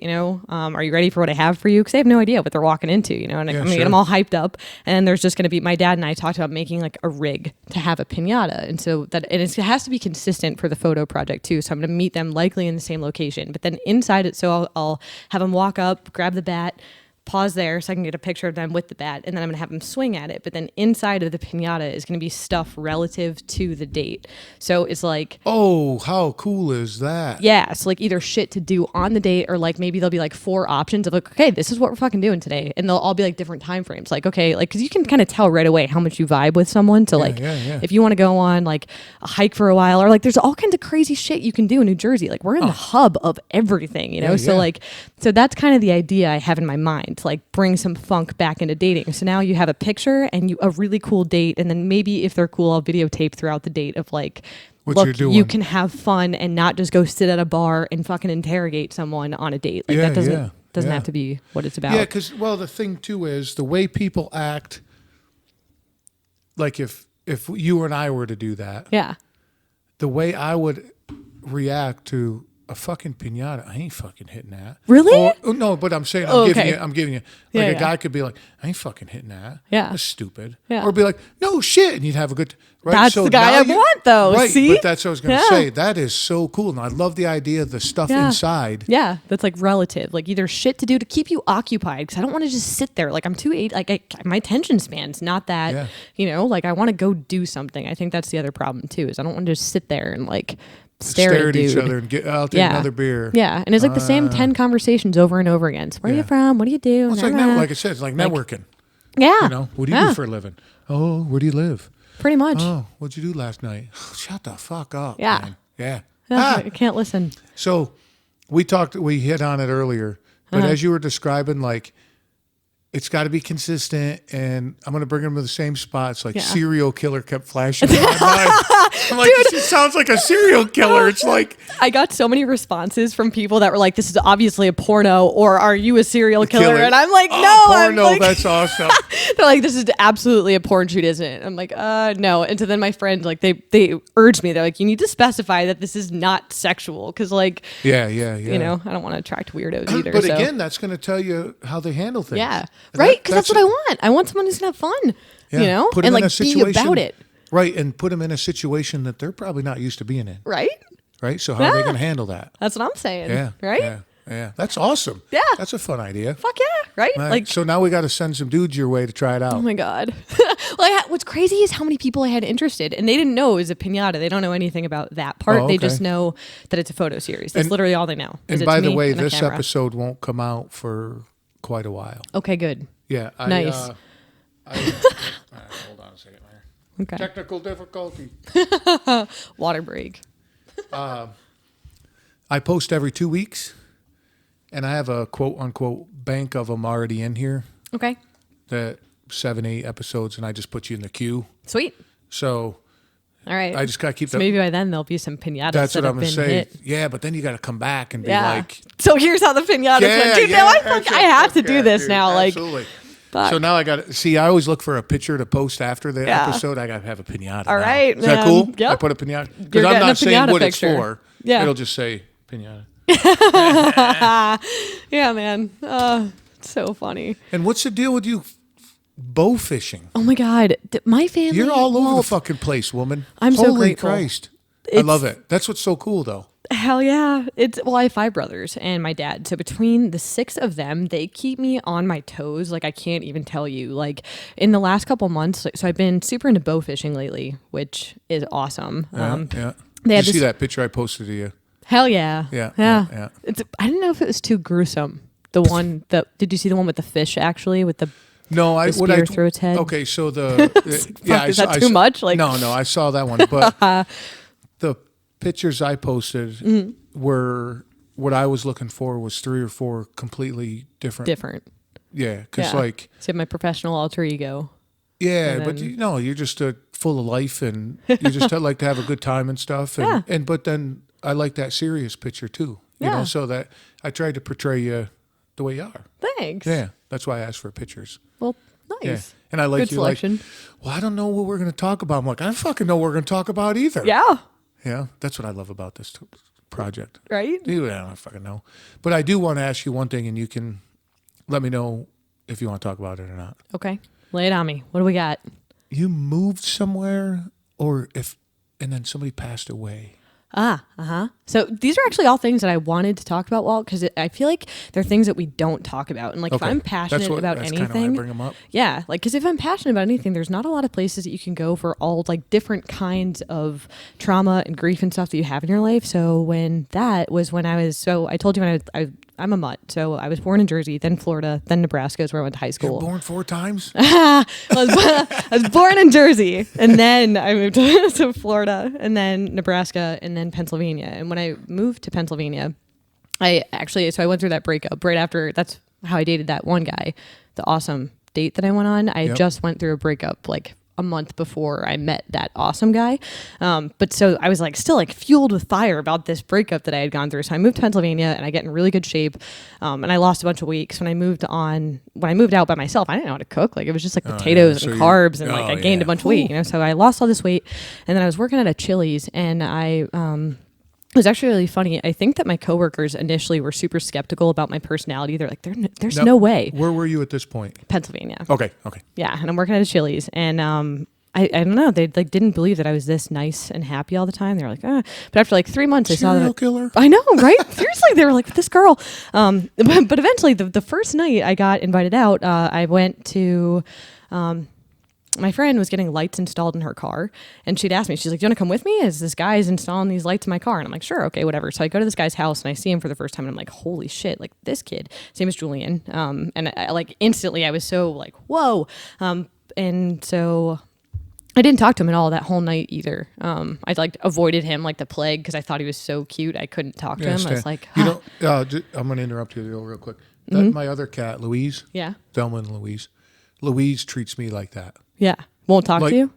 are you ready for what I have for you? Because they have no idea what they're walking into, and I'm going to get sure. them all hyped up. And then there's just going to be, my dad and I talked about making like a rig to have a piñata. And so it has to be consistent for the photo project too. So I'm going to meet them likely in the same location, but then inside it, so I'll have them walk up, grab the bat, pause there so I can get a picture of them with the bat, and then I'm going to have them swing at it. But then inside of the piñata is going to be stuff relative to the date. So it's like, Oh, how cool is that? yeah, so like either shit to do on the date, or like maybe there'll be like 4 options of like, okay, this is what we're fucking doing today. And they'll all be like different time frames. Like, okay, like, because you can kind of tell right away how much you vibe with someone. So like, yeah. if you want to go on like a hike for a while, or like there's all kinds of crazy shit you can do in New Jersey. Like we're in the hub of everything, Yeah, So yeah. like, so that's kind of the idea I have in my mind, to like bring some funk back into dating. So now you have a picture and a really cool date. And then maybe if they're cool, I'll videotape throughout the date of like, What look, you're doing. you can have fun and not just go sit at a bar and fucking interrogate someone on a date. Like that doesn't yeah. have to be what it's about. Yeah, because the thing too is the way people act. Like if you and I were to do that, Yeah. the way I would react to a fucking pinata. I ain't fucking hitting that. Really? Or, no, but I'm saying I'm giving you. Like a guy could be like, I ain't fucking hitting that. Yeah. That's stupid. Yeah. Or be like, no shit, and you'd have a good. Right. That's the guy I want, though. Right. See? But that's what I was going to say. That is so cool, and I love the idea of the stuff inside. Yeah, that's like relative, like either shit to do to keep you occupied, because I don't want to just sit there. Like I'm too my attention span's not that. Like I want to go do something. I think that's the other problem too, is I don't want to just sit there and like stare at each other and get out there another beer. Yeah, and it's like the same 10 conversations over and over again. So where are you from? What do you do? Well, it's like I said, it's like networking. Yeah. What do you do for a living? Oh, where do you live? Pretty much. Oh, what'd you do last night? Shut the fuck up. Yeah. Man. Yeah. I can't listen. So we hit on it earlier, but as you were describing, like, it's got to be consistent, and I'm going to bring them to the same spots. Like serial killer kept flashing in my mind. I'm like, dude, this sounds like a serial killer. It's like I got so many responses from people that were like, "This is obviously a porno," or "Are you a serial killer?" And I'm like, "No, porno. I'm like, that's awesome." They're like, "This is absolutely a porn shoot, isn't it?" I'm like, no." And so then my friend, like, they urged me. They're like, "You need to specify that this is not sexual, because like, yeah. I don't want to attract weirdos either." But again, that's going to tell you how they handle things. Yeah. Right? Because that's what I want. I want someone who's going to have fun, Put and them like in a situation, be about it. Right, and put them in a situation that they're probably not used to being in. Right? Right? So how are they going to handle that? That's what I'm saying. Yeah. Right? Yeah. That's awesome. Yeah. That's a fun idea. Fuck yeah. Right? Like, so now we got to send some dudes your way to try it out. Oh my God. What's crazy is how many people I had interested, and they didn't know it was a piñata. They don't know anything about that part. Oh, They okay. just know that it's a photo series. That's literally all they know. And by the way, this episode won't come out for quite a while. Okay, good. Yeah. Nice. All right, hold on a second here. Okay. Technical difficulty. Water break. I post every 2 weeks, and I have a quote unquote bank of them already in here. Okay. The 7-8 episodes, and I just put you in the queue. Sweet. So all right. I just got to keep so maybe by then there'll be some piñatas. That's what I'm going to say. Hit. Yeah, but then you got to come back and be like, so here's how the piñatas went. Dude, now I have to do this now. Absolutely. Like, so now I got to see. I always look for a picture to post after the episode. I got to have a piñata. All right, is that cool? Yep. I put a piñata because I'm not saying what picture. It's for. Yeah, it'll just say piñata. Yeah, man. So funny. And what's the deal with you bow fishing? Oh my God, my family. You're all over the fucking place, woman. I'm Holy so grateful. Christ. I love it. That's what's so cool, though. Hell yeah. I have 5 brothers and my dad. So between the 6 of them, they keep me on my toes. Like, I can't even tell you. Like, in the last couple months, so I've been super into bow fishing lately, which is awesome. Yeah. Did you see that picture I posted to you? Hell yeah. Yeah. I didn't know if it was too gruesome. Did you see the one with the fish, actually, with the spear through its head? Okay, so is that too much? Like, no, I saw that one, but the pictures I posted were what I was looking for was 3 or 4 completely different. Yeah, because like, so you have my professional alter ego. Yeah, but you're just full of life, and you just like to have a good time and stuff. And but then I like that serious picture too. You know, so that I tried to portray you the way you are. Thanks. Yeah, that's why I asked for pictures. Well, nice. Yeah. And I like good you selection. Like, well, I don't know what we're going to talk about. I'm like, I don't fucking know what we're going to talk about either. Yeah. Yeah, that's what I love about this project. Right? Dude, I don't fucking know. But I do want to ask you one thing, and you can let me know if you want to talk about it or not. Okay. Lay it on me. What do we got? You moved somewhere, and then somebody passed away. So these are actually all things that I wanted to talk about, Walt, because I feel like they're things that we don't talk about. And like, if I'm passionate about anything, kind of why I bring them up. Yeah, like, because if I'm passionate about anything, there's not a lot of places that you can go for all like different kinds of trauma and grief and stuff that you have in your life. So when I told you I'm a mutt. So I was born in Jersey, then Florida, then Nebraska is where I went to high school. You were born 4 times? I was born in Jersey, and then I moved to Florida, and then Nebraska, and then Pennsylvania. And when I moved to Pennsylvania, I went through that breakup right after. That's how I dated that one guy, the awesome date that I went on. I just went through a breakup like a month before I met that awesome guy. But so I was like still like fueled with fire about this breakup that I had gone through. So I moved to Pennsylvania and I get in really good shape. And I lost a bunch of weight. When I moved out by myself, I didn't know how to cook. Like, it was just like potatoes and carbs, and like I gained a bunch of weight, So I lost all this weight, and then I was working at a Chili's, and I It was actually really funny. I think that my coworkers initially were super skeptical about my personality. They're like, there's no way. Where were you at this point? Pennsylvania. Okay. Yeah, and I'm working at a Chili's, and I don't know. They like didn't believe that I was this nice and happy all the time. They were like, ah. But after like 3 months, I saw that. Serial killer. I know, right? Seriously, they were like, this girl. But eventually, the first night I got invited out, I went to. My friend was getting lights installed in her car, and she'd asked me, she's like, do you want to come with me? As this guy's installing these lights in my car. And I'm like, sure, okay, whatever. So I go to this guy's house and I see him for the first time, and I'm like, holy shit, like this kid. His name is Julian. And I like instantly I was so like, whoa. And so I didn't talk to him at all that whole night either. I like avoided him like the plague because I thought he was so cute. I couldn't talk to him. I was like, I'm going to interrupt you real quick. My other cat, Louise. Yeah. Thelma and Louise. Louise treats me like that. Yeah. Won't talk to you?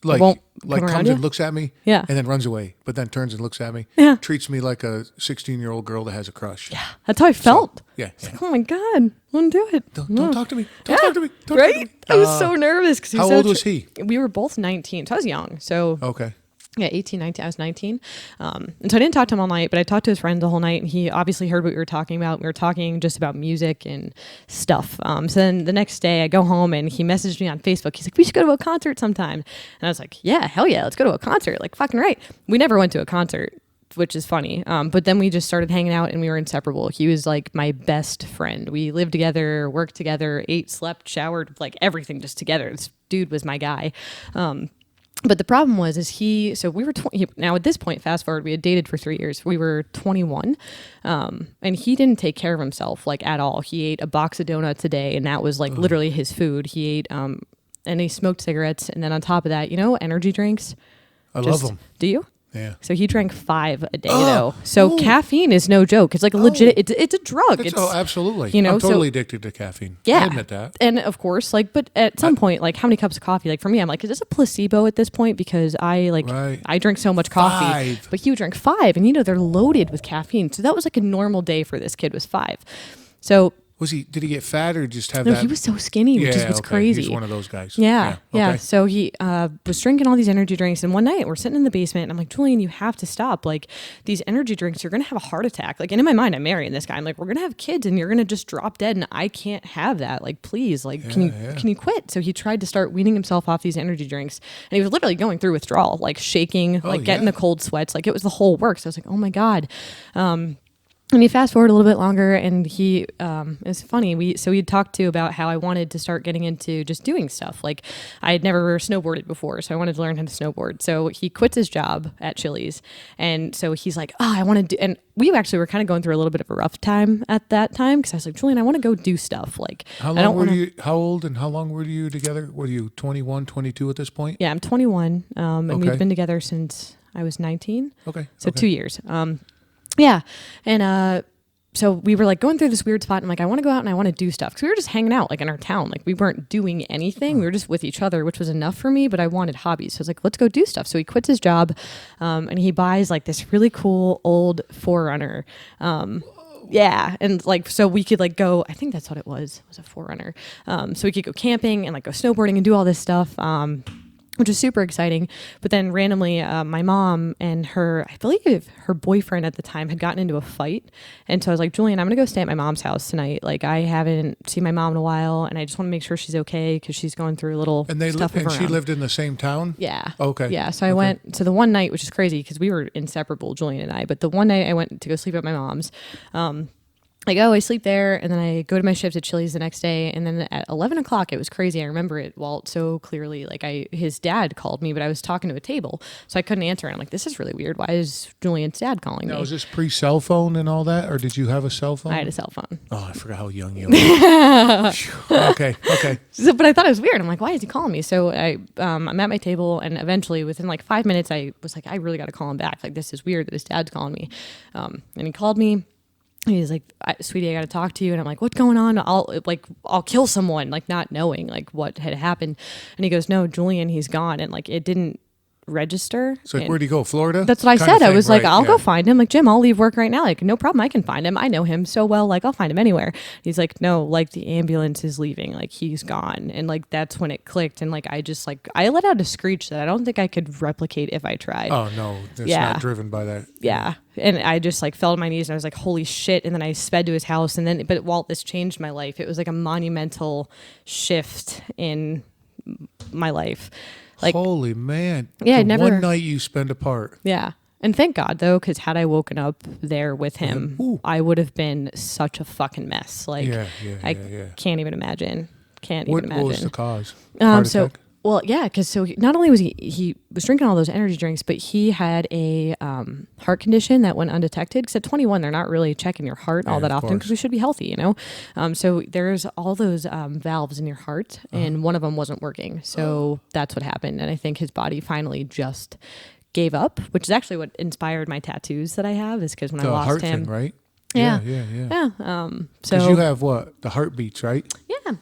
Like comes and looks at me, yeah, and then runs away, but then turns and looks at me. Yeah. Treats me like a 16-year-old girl that has a crush. Yeah. That's how I felt. So, yeah. Like, oh my God, wouldn't do it. Don't talk to me. Don't talk to me. Don't right? talk to me. I was so nervous because how old was he? We were both 19, so I was young. So okay. Yeah, 18, 19. I was 19. And so I didn't talk to him all night, but I talked to his friends the whole night, and he obviously heard what we were talking about. We were talking just about music and stuff. So then the next day I go home and he messaged me on Facebook. He's like, we should go to a concert sometime. And I was like, yeah, hell yeah, let's go to a concert. Like, fucking right. We never went to a concert, which is funny. But then we just started hanging out and we were inseparable. He was like my best friend. We lived together, worked together, ate, slept, showered, like everything just together. This dude was my guy. But the problem was, so we were 20, now at this point, fast forward, we had dated for 3 years. We were 21, and he didn't take care of himself, like, at all. He ate a box of donuts a day, and that was, like, literally his food. He ate, and he smoked cigarettes, and then on top of that, energy drinks. I love them. Do you? Yeah. So he drank 5 a day, though. So caffeine is no joke. It's like a legit, it's a drug. Absolutely. I'm totally addicted to caffeine. Yeah. I admit that. And of course, but at some point, like, how many cups of coffee? Like, for me, I'm like, is this a placebo at this point? Because I drink so much coffee. 5. But he would drink 5, and they're loaded with caffeine. So that was like a normal day for this kid was 5. So did he get fat or just have no, that? he was so skinny, which is what's crazy. He's one of those guys. Yeah. Okay. So he was drinking all these energy drinks, and one night we're sitting in the basement, and I'm like, Julian, you have to stop. Like, these energy drinks, you're gonna have a heart attack. Like, and in my mind, I'm marrying this guy. I'm like, we're gonna have kids, and you're gonna just drop dead, and I can't have that. Like, please, like, can you quit? So he tried to start weaning himself off these energy drinks, and he was literally going through withdrawal, like shaking, getting the cold sweats, like it was the whole works. So I was like, oh my God. And he fast forward a little bit longer, and he it's funny. We talked to about how I wanted to start getting into just doing stuff. Like, I had never snowboarded before, so I wanted to learn how to snowboard. So he quits his job at Chili's, and so he's like, "Oh, I want to do." And we actually were kind of going through a little bit of a rough time at that time because I was like, "Julian, I want to go do stuff." Like, how old and how long were you together? Were you 21, 22 at this point? Yeah, I'm 21, and we've been together since I was 19. Okay, so 2 years. Yeah. And so we were like going through this weird spot, and I'm like, I want to go out and I want to do stuff. Because we were just hanging out like in our town. Like, we weren't doing anything. We were just with each other, which was enough for me, but I wanted hobbies. So I was like, let's go do stuff. So he quits his job, and he buys like this really cool old Forerunner. Yeah. And like, so we could like go, I think that's what it was a Forerunner. So we could go camping and like go snowboarding and do all this stuff. Which was super exciting. But then randomly, my mom and I believe her boyfriend at the time had gotten into a fight. And so I was like, Julian, I'm going to go stay at my mom's house tonight. Like, I haven't seen my mom in a while, and I just want to make sure she's okay because she's going through a little stuff. And she lived in the same town? Yeah. Okay. Yeah. So I went to the one night, which is crazy because we were inseparable, Julian and I. But the one night I went to go sleep at my mom's, I sleep there, and then I go to my shift at Chili's the next day, and then at 11 o'clock, it was crazy. I remember it, Walt, so clearly. Like, his dad called me, but I was talking to a table, so I couldn't answer. And I'm like, this is really weird. Why is Julian's dad calling me? Was this pre-cell phone and all that, or did you have a cell phone? I had a cell phone. Oh, I forgot how young you were. Okay. So, but I thought it was weird. I'm like, why is he calling me? So I'm at my table, and eventually, within like 5 minutes, I was like, I really got to call him back. Like, this is weird that his dad's calling me. And he called me. He's like, sweetie, I got to talk to you. And I'm like, what's going on? I'll kill someone, like, not knowing like what had happened. And he goes, no, Julian, he's gone. And like, it didn't register. It's like, And where'd he go? Florida? that's what I Kind of said. I thing, was like, right, I'll yeah. go find him. Like, Jim, I'll leave work right now. Like, no problem. I can find him. I know him so well. Like, I'll find him anywhere. He's like, no, like the ambulance is leaving. Like, he's gone. And like, that's when it clicked. And like, I just like, I let out a screech that I don't think I could replicate if I tried. Oh, no. It's Yeah. not driven by that. Yeah. And I just like fell to my knees and I was like, holy shit. And then I sped to his house. And then, but Walt, this changed my life. It was like a monumental shift in my life. Like, Holy man. Yeah, The never- one night you spend apart. yeah. And thank God though, because had I woken up there with him, Ooh. I would have been such a fucking mess. Like, Yeah. I can't even imagine. Can't What even imagine. was the cause? Heart So, attack? well, yeah, because so not only was he was drinking all those energy drinks, but he had a heart condition that went undetected. Because at 21, they're not really checking your heart all Yeah, that of often course. because we should be healthy, you know. So there's all those valves in your heart, and one of them wasn't working. So that's what happened, and I think his body finally just gave up, which is actually what inspired my tattoos that I have. Is because when I The lost heart him, thing, right? Yeah. Yeah. yeah. Because So you have what? The heartbeats, right?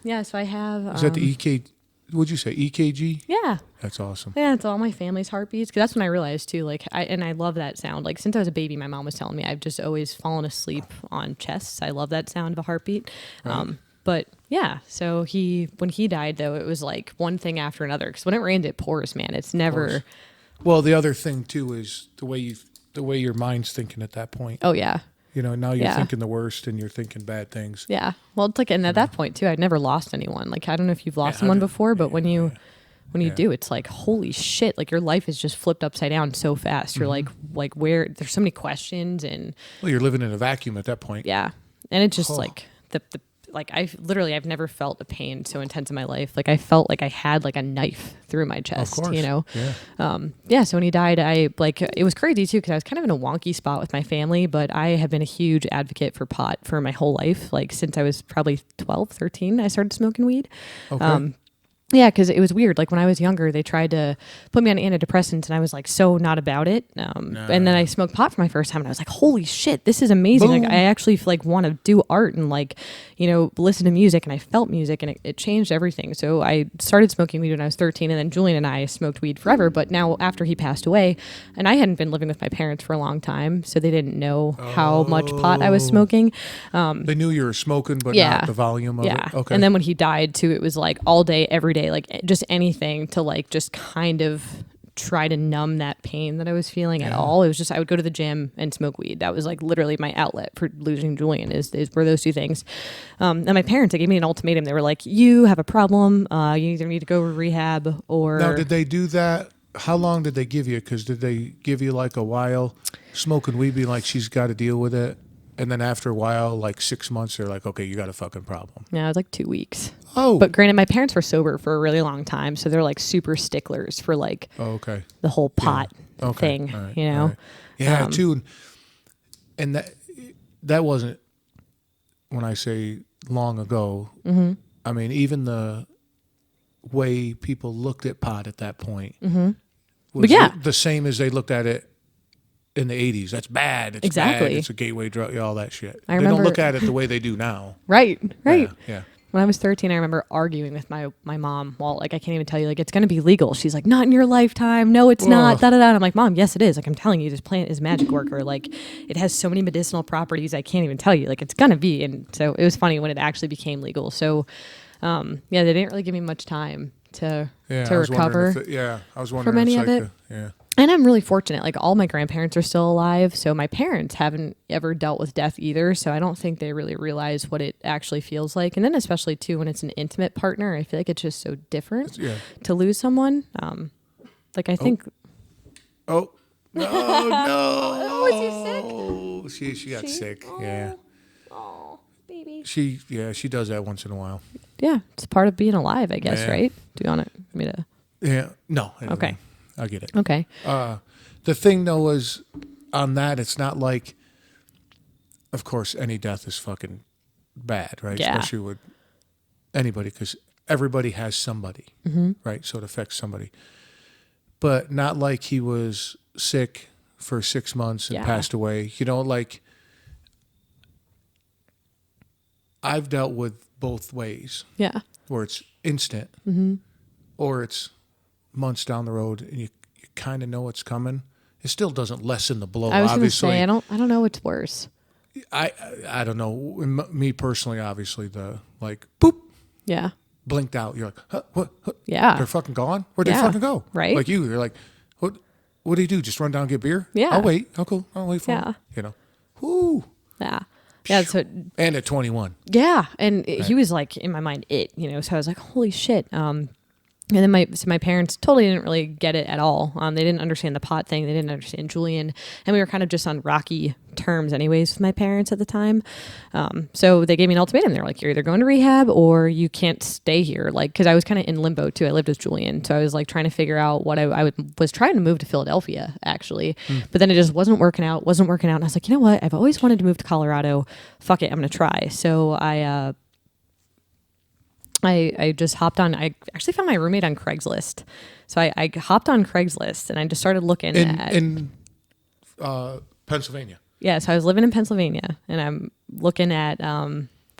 yeah. So I have. Is that the EK? What'd you say? EKG? Yeah. That's awesome. Yeah, it's all my family's heartbeats. Because that's when I realized too, like, I love that sound. Like, since I was a baby, my mom was telling me I've just always fallen asleep on chests. I love that sound of a heartbeat. Right. But yeah, so when he died though, it was like one thing after another. Because when it rained, it pours, man. It's never. Well, the other thing too is the way your mind's thinking at that point. Oh yeah, You know, now you're Yeah. thinking the worst and you're thinking bad things. yeah. Well, it's like, and at that point too, I'd never lost anyone. Like, I don't know if you've lost Yeah, someone I- before, but when you Yeah. do, it's like, holy shit! Like, your life is just flipped upside down so fast. You're like where there's so many questions and. Well, you're living in a vacuum at that point. Yeah. And it's just Oh. like I've never felt a pain so intense in my life. Like, I felt like I had like a knife through my chest, Of course. you know? Yeah. So when he died, it was crazy too, because I was kind of in a wonky spot with my family, but I have been a huge advocate for pot for my whole life. Like, since I was probably 12, 13, I started smoking weed. Okay. Yeah, because it was weird. Like, when I was younger, they tried to put me on antidepressants, and I was like so not about it. And then I smoked pot for my first time, and I was like, "Holy shit, this is amazing!" Boom. Like, I actually like want to do art and like, you know, listen to music, and I felt music, and it changed everything. So I started smoking weed when I was 13, and then Julian and I smoked weed forever. But now, after he passed away, and I hadn't been living with my parents for a long time, so they didn't know how much pot I was smoking. They knew you were smoking, but Yeah. not the volume of Yeah. it. Okay. And then when he died too, it was like all day, every day, like just anything to like just kind of try to numb that pain that I was feeling at all. It was just, I would go to the gym and smoke weed. That was like literally my outlet for losing Julian were those two things. And my parents, they gave me an ultimatum. They were like, you have a problem. You either need to go to rehab or. Now, did they do that? How long did they give you? Because did they give you like a while smoking weed, being like, she's got to deal with it? And then after a while, like 6 months, they're like, okay, you got a fucking problem. Yeah, it was like 2 weeks. Oh. But granted, my parents were sober for a really long time. So they're like super sticklers for like Oh, okay. the whole pot Okay. thing, All right. you know? All right. Yeah, too. And that wasn't, when I say long ago, I mean, even the way people looked at pot at that point was But yeah. the same as they looked at it in the 80s. That's bad. It's Exactly. bad. It's a gateway drug, all that shit. I They don't remember- look at it the way they do now. Right. Yeah. When I was 13, I remember arguing with my mom. Well, like, I can't even tell you, like, it's going to be legal. She's like, not in your lifetime. No, it's not. Ugh. Da, da, da. And I'm like, Mom, yes, it is. Like, I'm telling you, this plant is magic worker. Like, it has so many medicinal properties. I can't even tell you. Like, it's going to be. And so it was funny when it actually became legal. So, yeah, they didn't really give me much time to I was recover. wondering I was wondering from any if of it. Yeah. And I'm really fortunate. Like, all my grandparents are still alive. So my parents haven't ever dealt with death either. So I don't think they really realize what it actually feels like. And then especially too, when it's an intimate partner, I feel like it's just so different Yeah. to lose someone. Like, I think. Oh. No, no. Was he sick? She got sick. Yeah. Oh, baby. She does that once in a while. Yeah. It's part of being alive, I guess, Yeah. right? Do you want me to? Yeah. No. Anyway, Okay. I get it. Okay. The thing though is on that, it's not like, of course, any death is fucking bad, right? Yeah. Especially with anybody, because everybody has somebody, right? So it affects somebody. But not like he was sick for 6 months and Yeah. passed away. You know, like I've dealt with both ways, Yeah. where it's instant or it's months down the road and you you kind of know what's coming. It still doesn't lessen the blow. I was going to Obviously, say, I don't know what's worse. I don't know. Me personally, obviously, the like boop Yeah. blinked out. You're like, huh, what? Yeah. They're fucking gone. Where'd they Yeah. fucking go? Right. Like you're like, what do you do? Just run down and get beer? Yeah. I'll wait. Oh, cool. I'll wait for Yeah. him. You know. Whoo. Yeah. Yeah. So, And at 21. yeah. And he was like, in my mind, so I was like, holy shit. And then my parents totally didn't really get it at all. They didn't understand the pot thing. They didn't understand Julian. And we were kind of just on rocky terms anyways with my parents at the time. So they gave me an ultimatum. They were like, you're either going to rehab or you can't stay here. Like, because I was kind of in limbo too. I lived with Julian. So I was like trying to figure out what I was trying to move to Philadelphia actually. But then it just wasn't working out. And I was like, you know what? I've always wanted to move to Colorado. Fuck it. I'm going to try. So I just hopped on. I actually found my roommate on Craigslist. So I hopped on Craigslist and I just started looking in Pennsylvania. Yeah, so I was living in Pennsylvania and I'm looking at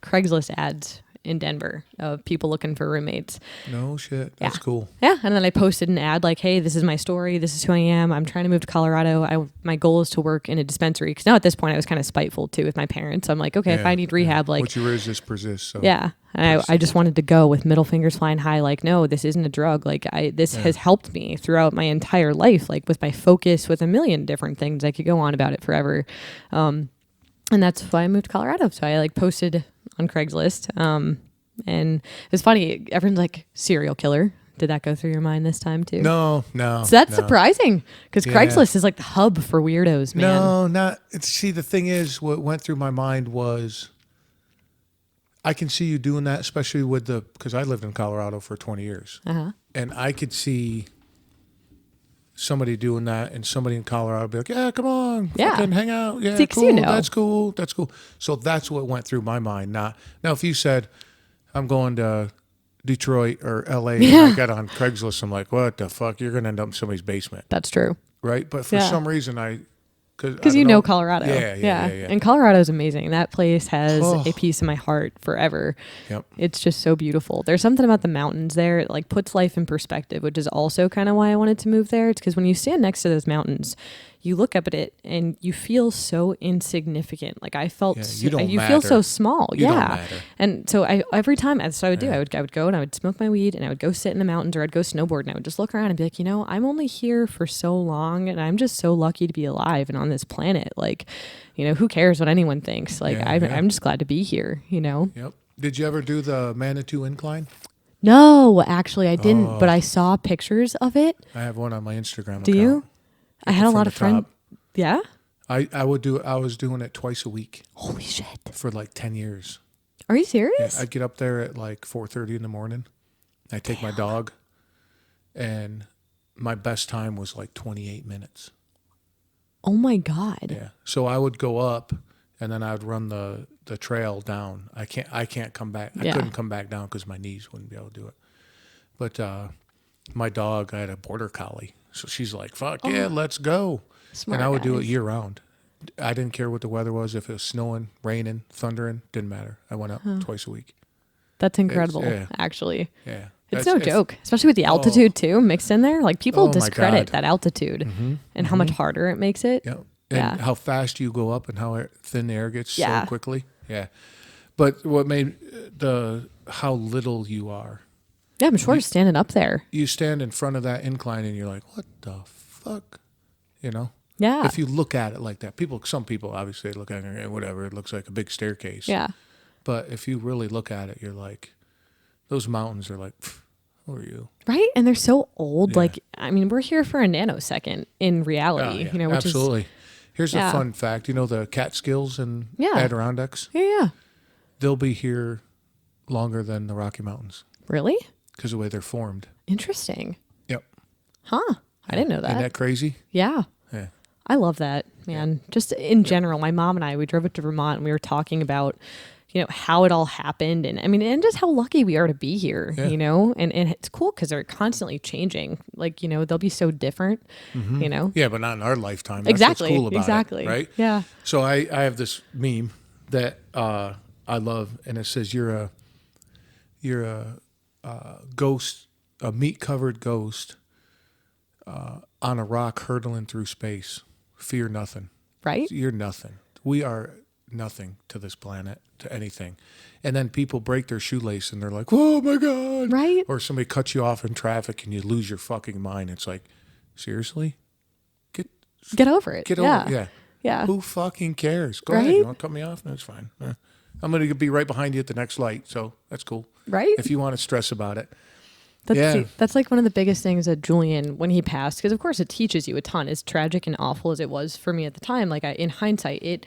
Craigslist ads in Denver of people looking for roommates. No shit. That's cool. Yeah, and then I posted an ad like, hey, this is my story. This is who I am. I'm trying to move to Colorado. My goal is to work in a dispensary. Because now at this point, I was kind of spiteful too with my parents. So I'm like, okay, if I need rehab, like... What you resist persists. So. Yeah. And I just wanted to go with middle fingers flying high. Like, no, this isn't a drug. Like, this has helped me throughout my entire life. Like, with my focus, with a million different things. I could go on about it forever. And that's why I moved to Colorado. So I like posted on Craigslist. And it's funny. Everyone's like, serial killer. Did that go through your mind this time too? No. So that's surprising because Craigslist is like the hub for weirdos, man. No, not. See, the thing is, what went through my mind was, I can see you doing that, especially with because I lived in Colorado for 20 years. And I could see somebody doing that and somebody in Colorado be like, yeah, come on, fucking hang out. Yeah, See, cool, you know. that's cool. So that's what went through my mind. Now, if you said, I'm going to Detroit or LA and I got on Craigslist, I'm like, what the fuck? You're going to end up in somebody's basement. That's true. Right? But for some reason, because you know Colorado. Yeah. And Colorado is amazing. That place has a piece of my heart forever. Yep. It's just so beautiful. There's something about the mountains there. It like puts life in perspective, which is also kind of why I wanted to move there. It's because when you stand next to those mountains, you look up at it and you feel so insignificant. Like I felt, you feel so small. You don't matter. And so every time, that's what I would do. I would go and I would smoke my weed and I would go sit in the mountains or I'd go snowboard and I would just look around and be like, I'm only here for so long and I'm just so lucky to be alive and on this planet. Like, who cares what anyone thinks? Like, I'm just glad to be here, Yep. Did you ever do the Manitou incline? No, actually I didn't, but I saw pictures of it. I have one on my Instagram account. Do you? I had a lot of friends. Yeah? I was doing it twice a week. Holy shit. For like 10 years. Are you serious? Yeah, I'd get up there at like 4:30 in the morning. I take my dog and my best time was like 28 minutes. Oh my God. Yeah. So I would go up and then I would run the trail down. I can't come back. I couldn't come back down because my knees wouldn't be able to do it. But my dog, I had a border collie. So she's like, fuck yeah, let's go. Smart and I would do it guys. year round. I didn't care what the weather was. If it was snowing, raining, thundering, didn't matter. I went up twice a week. That's incredible, actually. Yeah. It's no joke, especially with the altitude too mixed in there. Like people discredit that altitude and how much harder it makes it. Yeah. And how fast you go up and how thin the air gets so quickly. Yeah. But what made how little you are. Yeah, I'm sure standing up there. You stand in front of that incline and you're like, what the fuck? Yeah. If you look at it like that, some people obviously look at it and whatever, it looks like a big staircase. Yeah. But if you really look at it, you're like, those mountains are like, who are you? Right? And they're so old. Yeah. Like, I mean, we're here for a nanosecond in reality, which absolutely. Here's a fun fact. The Catskills and Adirondacks? Yeah. They'll be here longer than the Rocky Mountains. Really? Because of the way they're formed. Interesting. Yep. Huh. I didn't know that. Isn't that crazy? Yeah. Yeah. I love that, man. Yeah. Just in general, my mom and I, we drove up to Vermont and we were talking about, how it all happened. And I mean, and just how lucky we are to be here, and it's cool because they're constantly changing. Like, they'll be so different, Yeah, but not in our lifetime. That's exactly. What's cool about exactly. it, right? Yeah. So I have this meme that I love, and it says, you're a ghost, a meat-covered ghost on a rock hurtling through space. Fear nothing. Right? You're nothing. We are nothing to this planet, to anything. And then people break their shoelace and they're like, oh my God. Right? Or somebody cuts you off in traffic and you lose your fucking mind. It's like, seriously? Get over it. Get yeah. over it. Yeah. Yeah. Who fucking cares? Go Right? ahead. You want to cut me off? That's fine. I'm going to be right behind you at the next light. So that's cool. Right? If you want to stress about it. That's like one of the biggest things that Julian, when he passed, because of course it teaches you a ton, as tragic and awful as it was for me at the time. Like in hindsight, it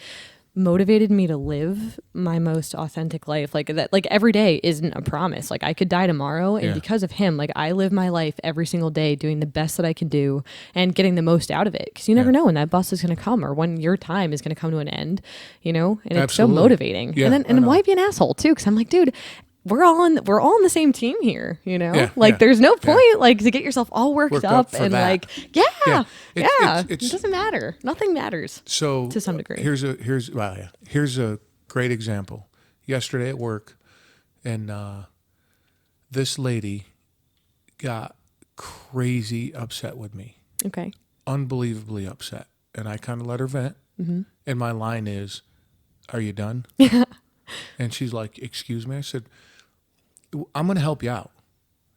motivated me to live my most authentic life. Like that, like every day isn't a promise. Like I could die tomorrow, and because of him, like I live my life every single day doing the best that I can do and getting the most out of it. Because you never know when that bus is going to come or when your time is going to come to an end, you know. And it's so motivating. Yeah, and why be an asshole too? Because I'm like, dude, we're all on the same team here, you know. There's no point like to get yourself all worked up and that. Like it doesn't matter. Nothing matters. So to some degree, here's a great example. Yesterday at work, and this lady got crazy upset with me. Okay. Unbelievably upset, and I kind of let her vent. Mm-hmm. And my line is, "Are you done?" And she's like, "Excuse me." I said, I'm going to help you out,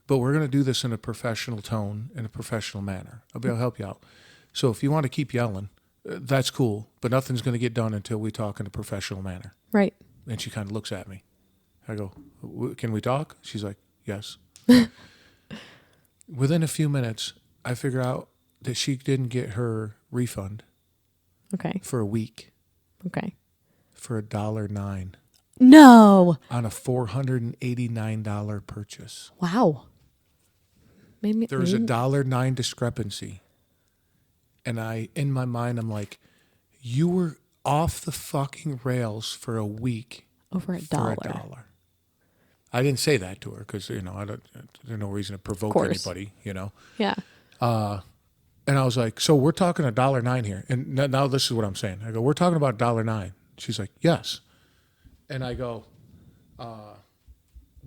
but we're going to do this in a professional tone, in a professional manner. I'll help you out. So if you want to keep yelling, that's cool, but nothing's going to get done until we talk in a professional manner. Right. And she kind of looks at me. I go, can we talk? She's like, yes. Within a few minutes, I figure out that she didn't get her refund. Okay. For a week. Okay. For $1.09. No. On a $489 purchase. Wow. There was a $1.09 discrepancy. And in my mind, I'm like, you were off the fucking rails for a week. Over $1. I didn't say that to her because, there's no reason to provoke anybody, Yeah. And I was like, so we're talking $1.09 here. And now this is what I'm saying. I go, we're talking about $1.09. She's like, yes. And I go,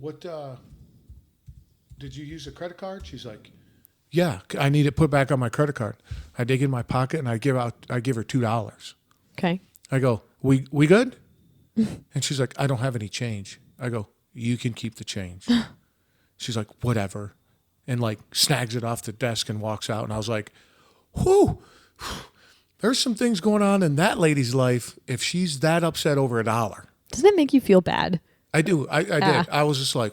what, did you use a credit card? She's like, yeah, I need it put back on my credit card. I dig in my pocket and I give her $2. Okay. I go, we good? And she's like, I don't have any change. I go, you can keep the change. She's like, whatever. And like snags it off the desk and walks out. And I was like, whew. There's some things going on in that lady's life if she's that upset over $1. Doesn't it make you feel bad? I do. I did. I was just like,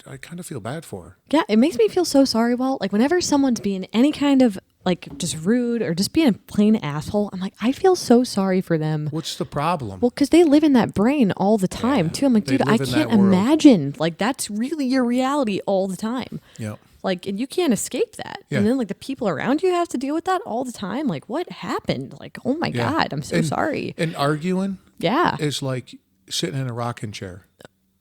I kind of feel bad for her. Yeah, it makes me feel so sorry, Walt. Like whenever someone's being any kind of like just rude or just being a plain asshole, I'm like, I feel so sorry for them. What's the problem? Well, because they live in that brain all the time too. I'm like, dude, I can't imagine. Like that's really your reality all the time. Yeah. Like, and you can't escape that. Yeah. And then like the people around you have to deal with that all the time. Like what happened? Like, oh my God, I'm so sorry. And arguing is like sitting in a rocking chair.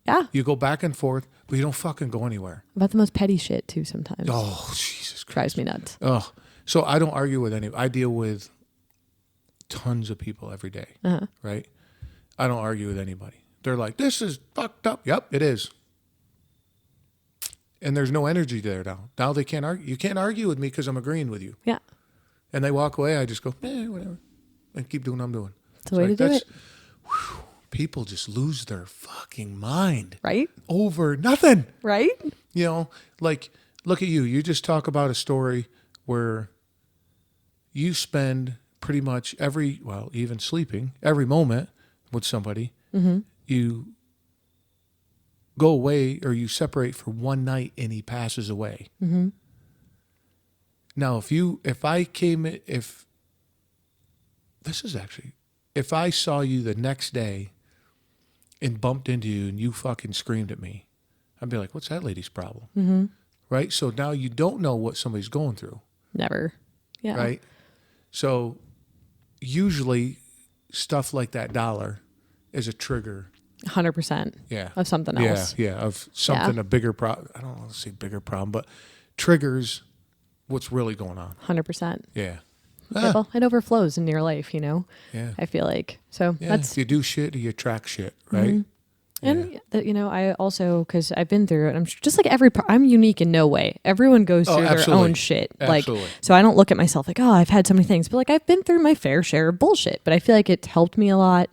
Yeah. You go back and forth, but you don't fucking go anywhere. About the most petty shit too sometimes. Oh, Jesus Christ. Drives me nuts. Oh, so I don't argue with any. I deal with tons of people every day, right? I don't argue with anybody. They're like, this is fucked up. Yep, it is. And there's no energy there now. Now they can't argue. You can't argue with me because I'm agreeing with you. Yeah. And they walk away. I just go, whatever. And keep doing what I'm doing. It's the way to do it. Whew, people just lose their fucking mind. Right? Over nothing. Right? Like, look at you. You just talk about a story where you spend pretty much even sleeping, every moment with somebody. Mm-hmm. You go away or you separate for one night and he passes away. Mm-hmm. Now, if I saw you the next day and bumped into you and you fucking screamed at me, I'd be like, what's that lady's problem? Mm-hmm. Right? So now you don't know what somebody's going through. Never. Yeah. Right? So usually stuff like that $1 is a trigger. 100%. Yeah. Of something else. Yeah. Of something, a bigger problem. I don't want to say bigger problem, but triggers what's really going on. 100%. Yeah. Well, it overflows into your life, Yeah. I feel like. So yeah. that's. If you do shit, you attract shit, right? Mm-hmm. And that, I also, because I've been through it, I'm just like I'm unique in no way. Everyone goes through their own shit. Absolutely. Like, so I don't look at myself like, oh, I've had so many things, but like I've been through my fair share of bullshit. But I feel like it's helped me a lot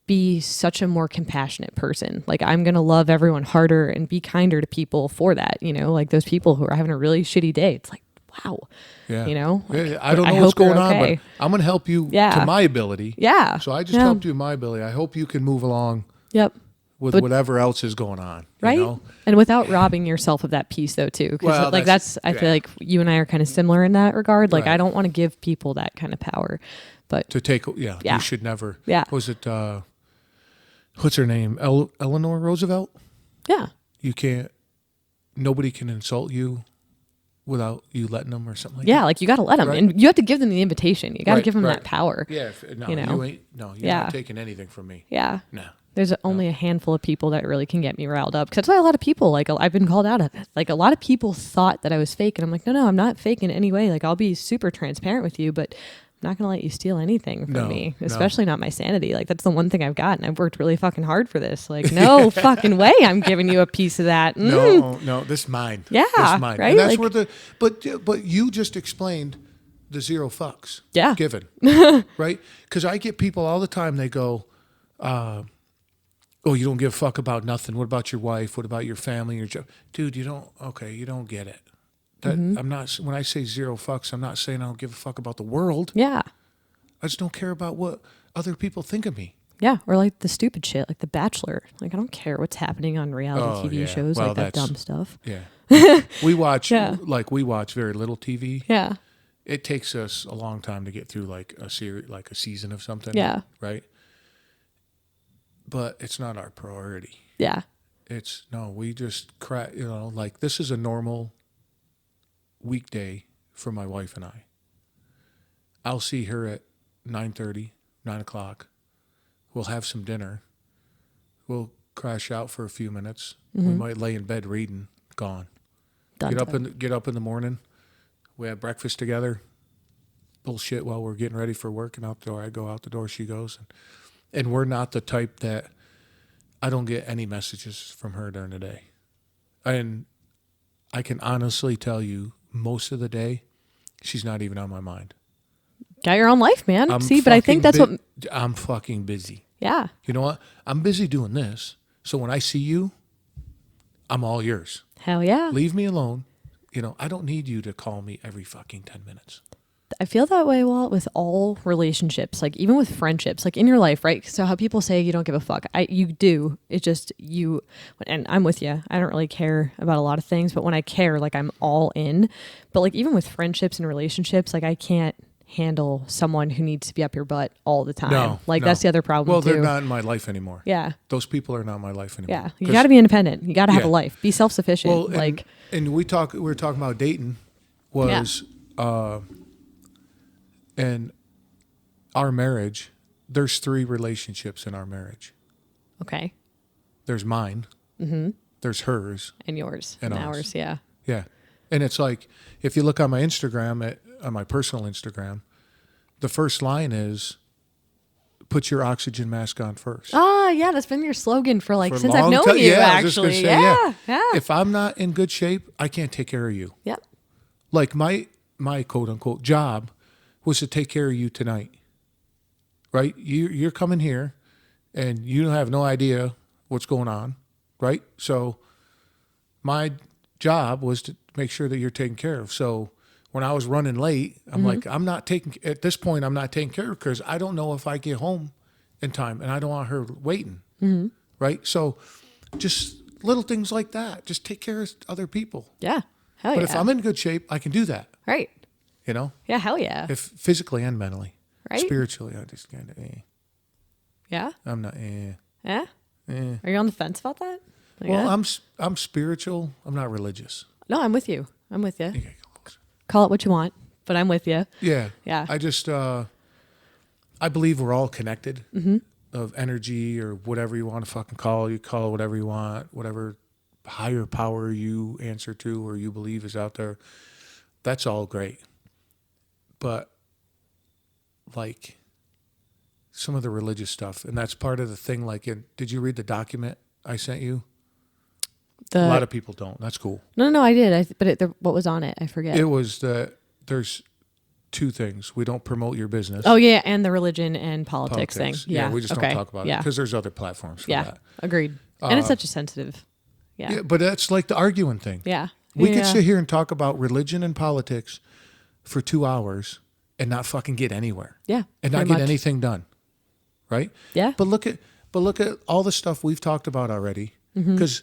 be such a more compassionate person. Like I'm going to love everyone harder and be kinder to people for that. Like those people who are having a really shitty day. It's like, wow. Yeah. Like, I don't know what's going on, but I'm going to help you to my ability. Yeah. So I just helped you in my ability. I hope you can move along. Yep. With whatever else is going on. Right. You know? And without robbing yourself of that peace though too. Because I feel like you and I are kind of similar in that regard. Like I don't want to give people that kind of power. But to take you should never. Yeah. Was it what's her name? Eleanor Roosevelt? Yeah. You can't nobody can insult you without you letting them or something like that. Yeah, like you got to let them. Right? And you have to give them the invitation. You got to give them that power. Yeah, you're not taking anything from me. Yeah. No. There's only a handful of people that really can get me riled up. Because that's why a lot of people, like, I've been called out of it. Like, a lot of people thought that I was fake. And I'm like, no, I'm not fake in any way. Like, I'll be super transparent with you, but I'm not going to let you steal anything from me, especially not my sanity. Like, that's the one thing I've got. And I've worked really fucking hard for this. Like, no fucking way I'm giving you a piece of that. No, this is mine. Yeah. This is mine. Right? And that's where but you just explained the zero fucks given. Right? Because I get people all the time, they go, oh, you don't give a fuck about nothing. What about your wife? What about your family? Your job? Dude, you don't get it. That I'm not. When I say zero fucks, I'm not saying I don't give a fuck about the world. Yeah. I just don't care about what other people think of me. Yeah, or like the stupid shit, like The Bachelor. Like I don't care what's happening on reality TV shows, like that dumb stuff. Yeah. We watch we watch very little TV. Yeah. It takes us a long time to get through like a series, like a season of something. Yeah. Right. But it's not our priority. Yeah. We just like this is a normal weekday for my wife and I. I'll see her at 9:30, 9 o'clock. We'll have some dinner. We'll crash out for a few minutes. We might lay in bed reading. Gone. Done. Get up in the morning. We have breakfast together. Bullshit while we're getting ready for work and out the door. I go out the door. She goes. And we're not the type that I don't get any messages from her during the day. And I can honestly tell you most of the day, she's not even on my mind. Got your own life, man. But I think that's what... I'm fucking busy. Yeah. You know what? I'm busy doing this. So when I see you, I'm all yours. Hell yeah. Leave me alone. I don't need you to call me every fucking 10 minutes. I feel that way, Walt, with all relationships, like even with friendships, like in your life, right? So how people say you don't give a fuck. You do. It's just and I'm with you. I don't really care about a lot of things, but when I care, like I'm all in. But like even with friendships and relationships, like I can't handle someone who needs to be up your butt all the time. No. That's the other problem. Well, they're not in my life anymore. Yeah. Those people are not in my life anymore. Yeah. You got to be independent. You got to have a life. Be self-sufficient. Well, and we were talking about dating was, in our marriage, there's 3 relationships in our marriage. Okay. There's mine. Mm-hmm. There's hers. And yours. And ours. Yeah. Yeah. And it's like, if you look on my Instagram, on my personal Instagram, the first line is, put your oxygen mask on first. Oh, yeah. That's been your slogan for since I've known you, actually. Yeah. If I'm not in good shape, I can't take care of you. Yep. Like my quote unquote job was to take care of you tonight, right? You're coming here and you have no idea what's going on, right? So my job was to make sure that you're taken care of. So when I was running late, I'm like, at this point, I'm not taking care of her because I don't know if I get home in time and I don't want her waiting, right? So just little things like that. Just take care of other people. Yeah. Hell but if I'm in good shape, I can do that. Right. Yeah, hell yeah. If physically and mentally. Right. Spiritually, I just kind of, Yeah? I'm not, Yeah? Are you on the fence about that? Well, I'm spiritual. I'm not religious. No, I'm with you. Call it what you want, but I'm with you. Yeah. Yeah. I just, I believe we're all connected of energy or whatever you want to fucking call. You call it whatever you want, whatever higher power you answer to or you believe is out there. That's all great. But like some of the religious stuff, and that's part of the thing. Like, did you read the document I sent you? The A lot of people don't. That's cool. no, I did. What was on it? I forget. It was there's two things. We don't promote your business. Oh yeah, and the religion and politics thing. Yeah, we just okay. don't talk about it because there's other platforms for Yeah, that. agreed. And it's such a sensitive. Yeah. Yeah, but that's like the arguing thing. Yeah. We Yeah. could sit here and talk about religion and politics for 2 hours and not fucking get anywhere. Yeah. And not pretty get much. anything done. Right? Yeah. But look at all the stuff we've talked about already. Mm-hmm. Because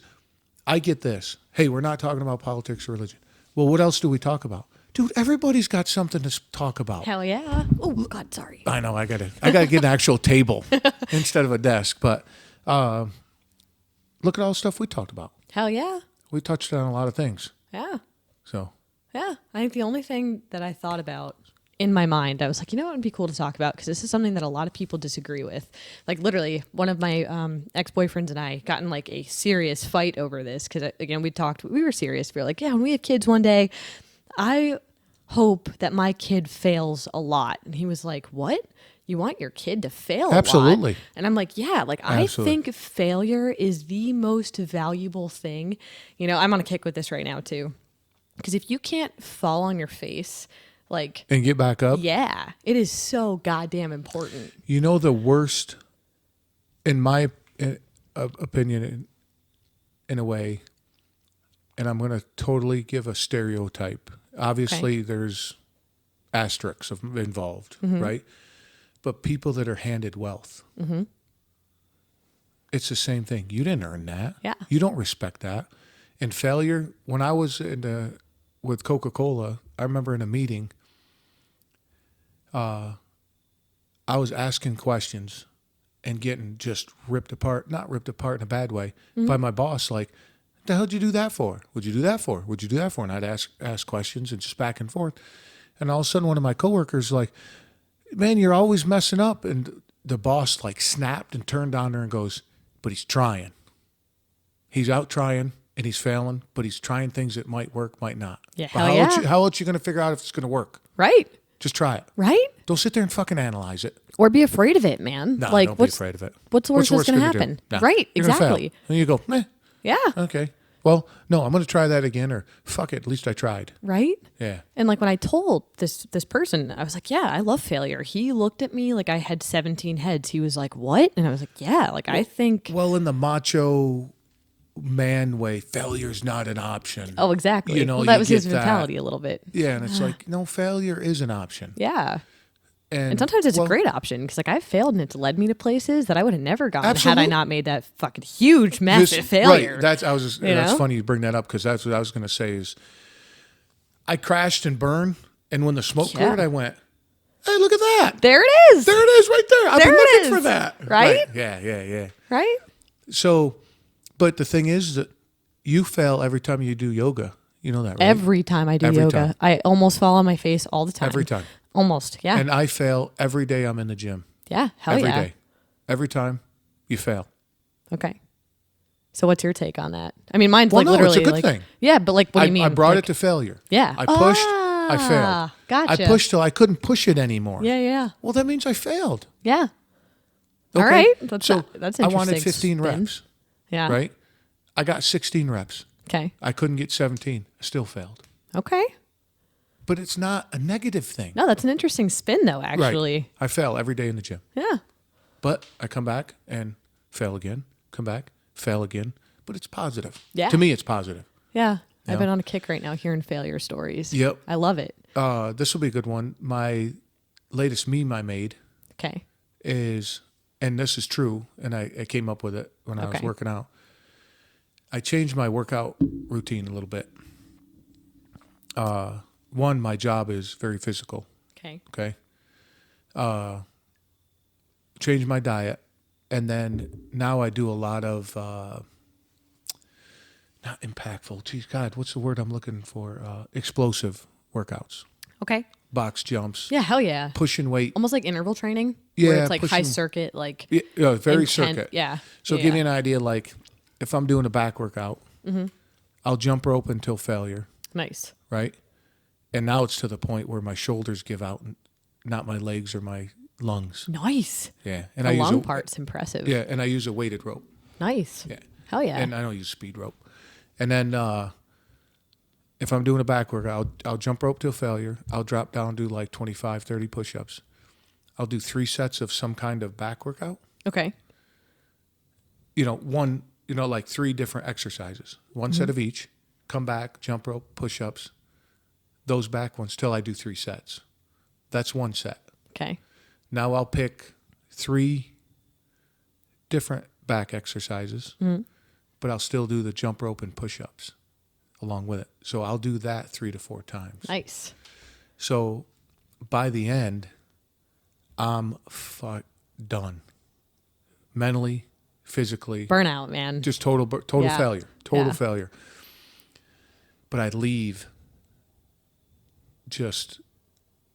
I get this. Hey, we're not talking about politics or religion. Well, what else do we talk about? Dude, everybody's got something to talk about. Hell yeah. Oh God, sorry. I know. I gotta get an actual table instead of a desk. But look at all the stuff we talked about. Hell yeah. We touched on a lot of things. Yeah. So Yeah. I think the only thing that I thought about in my mind, I was like, you know what would be cool to talk about? Because this is something that a lot of people disagree with. Like literally, one of my ex-boyfriends and I got in like a serious fight over this. Because again, we were serious. We were like, yeah, when we have kids one day, I hope that my kid fails a lot. And he was like, what? You want your kid to fail Absolutely. a lot? And I'm like, yeah, like Absolutely. I think failure is the most valuable thing. You know, I'm on a kick with this right now too. Because if you can't fall on your face, like, and get back up. yeah, it is so goddamn important. You know the worst, in my opinion, in a way, and I'm going to totally give a stereotype. Obviously, there's asterisks involved, right? But people that are handed wealth, it's the same thing. You didn't earn that. Yeah. You don't respect that. And failure, when I was with Coca-Cola, I remember in a meeting, I was asking questions and getting just ripped apart, not ripped apart in a bad way, by my boss, like, the hell did you do that for? What'd you do that for? What'd you do that for? And I'd ask questions and just back and forth. And all of a sudden, one of my coworkers like, man, you're always messing up. And the boss like snapped and turned on her and goes, but he's trying. He's out trying and he's failing, but he's trying things that might work, might not. Yeah, But hell yeah. how else you going to figure out if it's going to work? Right? Just try it. Right? Don't sit there and fucking analyze it. Or be afraid of it, man. No, like, don't be afraid of it. What's the worst that's going to gonna do? happen? No. Right? You're gonna fail. Exactly. And you go, Yeah. okay. Well, no, I'm going to try that again, or fuck it, at least I tried. Right? Yeah. And like when I told this person, I was like, yeah, I love failure. He looked at me like I had 17 heads. He was like, what? And I was like, yeah, like I think. Well, in the macho man way, failure's not an option. Oh, exactly. You know, well, that you was his get that. mentality a little bit. Yeah, and it's like, no, failure is an option. Yeah. And And sometimes it's well, a great option because like I've failed and it's led me to places that I would have never gone had Absolutely. I not made that fucking huge, massive failure. Right. That's that's know? funny you bring that up because that's what I was going to say is I crashed and burned, and when the smoke Yeah. cleared, I went, hey, look at that. There it is. There it is right there. I've There been it looking is. for that. Right? Yeah. Right? So, but the thing is that you fail every time you do yoga. You know that, right? Every time I do Every yoga, time. I almost fall on my face all the time. Every time. Almost. Yeah. And I fail every day I'm in the gym. Yeah. Hell Every yeah. day. Every time you fail. Okay. So what's your take on that? I mean, mine's Well, like no, it's a literally good like, thing. yeah, but like, what do you mean? I brought Like- it to failure. Yeah. I pushed, I failed. Gotcha. I pushed till I couldn't push it anymore. Yeah. Well, that means I failed. Yeah. Okay? All right. That's so that's I interesting. wanted 15 spin. reps, Yeah. right? I got 16 reps. Okay. I couldn't get 17. I still failed. Okay. But it's not a negative thing. No, that's an interesting spin though, Right. actually. I fail every day in the gym. Yeah. But I come back and fail again, come back, fail again. But it's positive. Yeah. To me, it's positive. Yeah. Yeah. I've been on a kick right now hearing failure stories. Yep. I love it. This will be a good one. My latest meme I made Okay. is, and this is true, and I came up with it when I was Okay. working out. I changed my workout routine a little bit. One, my job is very physical. Okay. Okay. Changed my diet, and then now I do a lot of not impactful. Geez, God, what's the word I'm looking for? Explosive workouts, Okay. box jumps, Yeah. Hell yeah. pushing weight. Almost like interval training. Yeah, Where it's like high pushing- circuit, like Yeah, very intent. circuit. Yeah. So yeah. give you an idea, like if I'm doing a back workout, Mm-hmm. I'll jump rope until failure, Nice. right? And now it's to the point where my shoulders give out, not my legs or my lungs. Nice. Yeah, and The I lung use part's impressive. Yeah, and I use a weighted rope. Nice. Yeah, Hell yeah. And I don't use speed rope. And then if I'm doing a back workout, I'll jump rope till failure. I'll drop down, do like 25, 30 push-ups. I'll do 3 sets of some kind of back workout. Okay. Like 3 different exercises. One set of each. Come back, jump rope, push-ups. Those back ones till I do 3 sets. That's 1 set. Okay. Now I'll pick 3 different back exercises, but I'll still do the jump rope and push-ups along with it. So I'll do that 3 to 4 times. Nice. So by the end, I'm done. Mentally, physically. Burnout, man. Just total failure. Total failure. But I leave just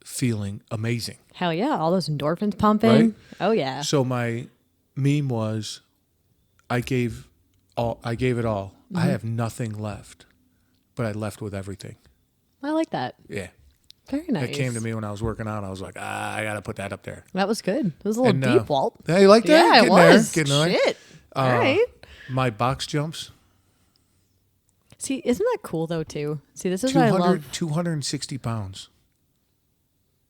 feeling amazing. Hell yeah. All those endorphins pumping. Right? Oh yeah. So my meme was, I gave it all. I have nothing left, but I left with everything. I like that. Yeah. Very nice. It came to me when I was working out. I was like, I got to put that up there. That was good. It was a little deep, Walt. Yeah, you like that? Yeah, Getting it was. There, getting there. Shit. All right. My box jumps. See, isn't that cool though too? See, this is what I love. 260 pounds.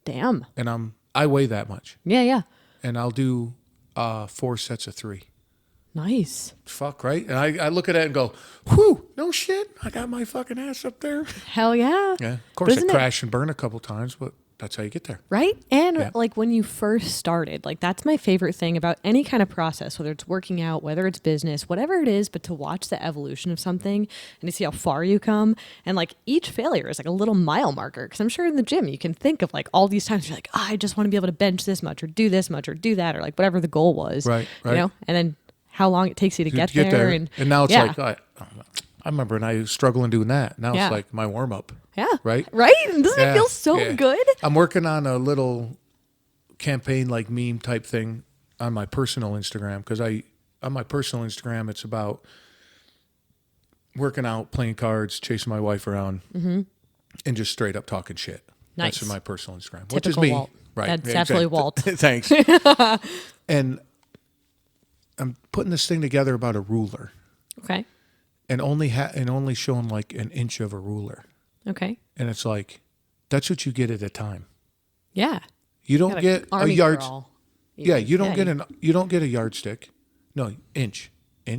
Damn. And I weigh that much. Yeah. And I'll do 4 sets of 3. Nice. Fuck, right? And I look at it and go, whew, no shit. I got my fucking ass up there. Hell yeah. Yeah. Of course, I crash and burn a couple times, but that's how you get there. Right? And like when you first started, like that's my favorite thing about any kind of process, whether it's working out, whether it's business, whatever it is, but to watch the evolution of something and to see how far you come. And like each failure is like a little mile marker. Cause I'm sure in the gym, you can think of like all these times you're like, I just want to be able to bench this much or do this much or do that or like whatever the goal was. Right. You know? And then how long it takes you to get there. And now it's like, I remember when I was struggling doing that. Now it's like my warm up. Yeah. Right? Right? Doesn't it feel so good? I'm working on a little campaign like meme type thing on my personal Instagram because on my personal Instagram, it's about working out, playing cards, chasing my wife around, and just straight up talking shit. Nice. That's my personal Instagram, Typical which is me. Walt. Right. That's absolutely Walt. Thanks. And I'm putting this thing together about a ruler. Okay. And only showing like an inch of a ruler. Okay. And it's like, that's what you get at a time. Yeah. You don't get a yard. Girl. Yeah, you don't get a yardstick. No, inch. So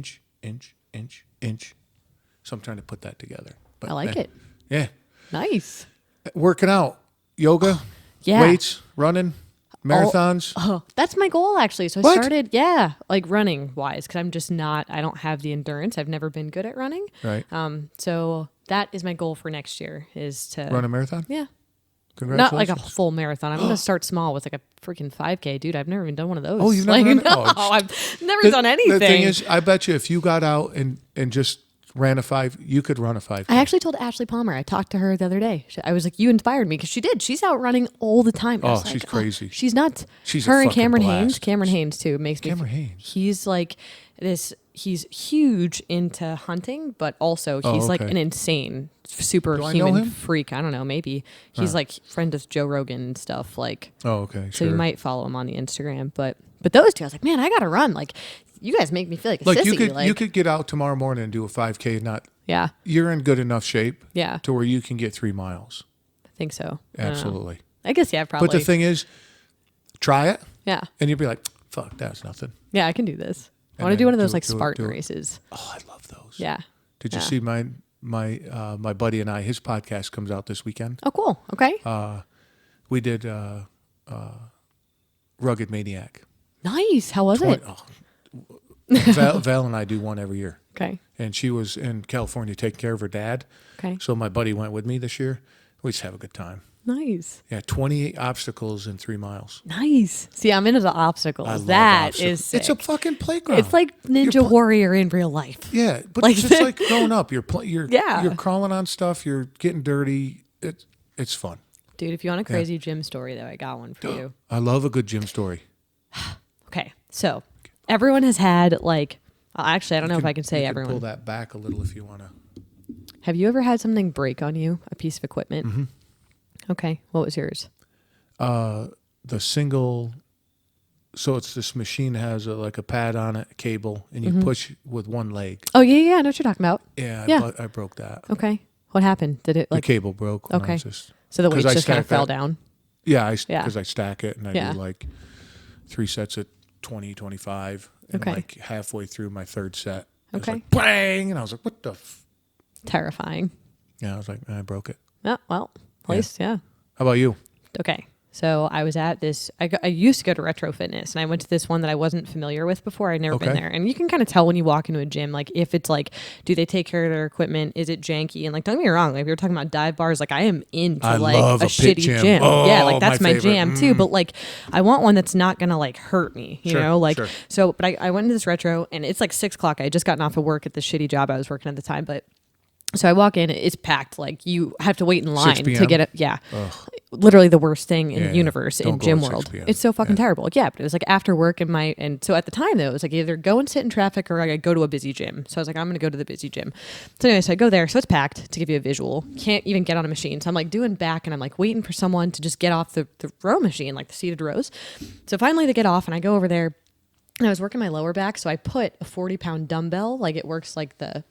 I'm trying to put that together. But, I like it. Yeah. Nice. Working out, yoga, weights, running, marathons. Oh, that's my goal actually. So I started, like running wise, because I'm just not. I don't have the endurance. I've never been good at running. Right. So that is my goal for next year is to run a marathon. Yeah. Congratulations. Not like a full marathon. I'm going to start small with like a freaking 5K, dude. I've never even done one of those. Oh, you've never done it? No, I've never done anything. The thing is, I bet you if you got out and just ran a 5, you could run a 5K. I actually told Ashley Palmer. I talked to her the other day. I was like, you inspired me because she did. She's out running all the time. Oh, she's crazy. She's nuts. She's her a and fucking Cameron blast. Haynes. Cameron Haynes too makes me. Cameron Haynes. He's like this. He's huge into hunting, but also he's like an insane superhuman freak. I don't know. Maybe he's like friend with Joe Rogan and stuff. Like, oh, okay. So you might follow him on the Instagram. But those two, I was like, man, I gotta run. Like, you guys make me feel like a sissy. You could get out tomorrow morning and do a 5K. Not. Yeah. You're in good enough shape. Yeah. To where you can get 3 miles. I think so. Absolutely. I guess probably. But the thing is, try it. Yeah. And you'll be like, fuck, that's nothing. Yeah, I can do this. I want to do one of those like Spartan races. Oh, I love those. Yeah. Did you see my buddy and I? His podcast comes out this weekend. Oh, cool. Okay. We did Rugged Maniac. Nice. How was it? Val and I do one every year. Okay. And she was in California taking care of her dad. Okay. So my buddy went with me this year. We just have a good time. Nice. Yeah, 28 obstacles in 3 miles. Nice. See, I'm into the obstacles. I love obstacles. Is sick. It's a fucking playground. It's like Ninja Warrior in real life. Yeah, but it's just like growing up. You're crawling on stuff. You're getting dirty. It's fun. Dude, if you want a crazy gym story, though, I got one for you. I love a good gym story. Okay, so everyone has had like. Actually, I don't know if I can say everyone. Pull that back a little if you want to. Have you ever had something break on you? A piece of equipment? Mm-hmm. Okay, what was yours? The single So it's this machine that has like a pad on it, a cable, and you push with one leg. Oh, yeah. I know what you're talking about. Yeah, Yeah. I broke that. Okay. What happened? Did it The cable broke. When I okay. was just, So the 'cause weights I just kind of stacked fell that. down? Yeah, Yeah. because I stack it and I Yeah. do like 3 sets of 20, 25. And Okay. like halfway through my third set, it was Okay. like bang! And I was like, what the Terrifying. Yeah, I was like, I broke it. Oh, well, at least, yeah. How about you? Okay. So I was at this, I used to go to Retro Fitness, and I went to this one that I wasn't familiar with before. I'd never been Okay. there. And you can kind of tell when you walk into a gym, like if it's like, do they take care of their equipment? Is it janky? And like, don't get me wrong, like if you're talking about dive bars, like I am into I like love a a pit shitty gym. Oh, yeah, like that's my my favorite. jam too. But like I want one that's not gonna like hurt me, you Sure, know? Like sure. so but I went into this retro, and it's like 6:00. I had just gotten off of work at the shitty job I was working at the time, but so I walk in, it's packed. Like you have to wait in line 6 to get it. Yeah. Literally the worst thing in the universe Don't in go gym at 6 world. p.m. It's so fucking terrible. Yeah, but it was like after work and so at the time though, it was like either go and sit in traffic or I go to a busy gym. So I was like, I'm gonna go to the busy gym. So anyway, so I go there. So it's packed, to give you a visual. Can't even get on a machine. So I'm like doing back, and I'm like waiting for someone to just get off the row machine, like the seated rows. So finally they get off, and I go over there, and I was working my lower back. So I put a 40-pound dumbbell, like it works like the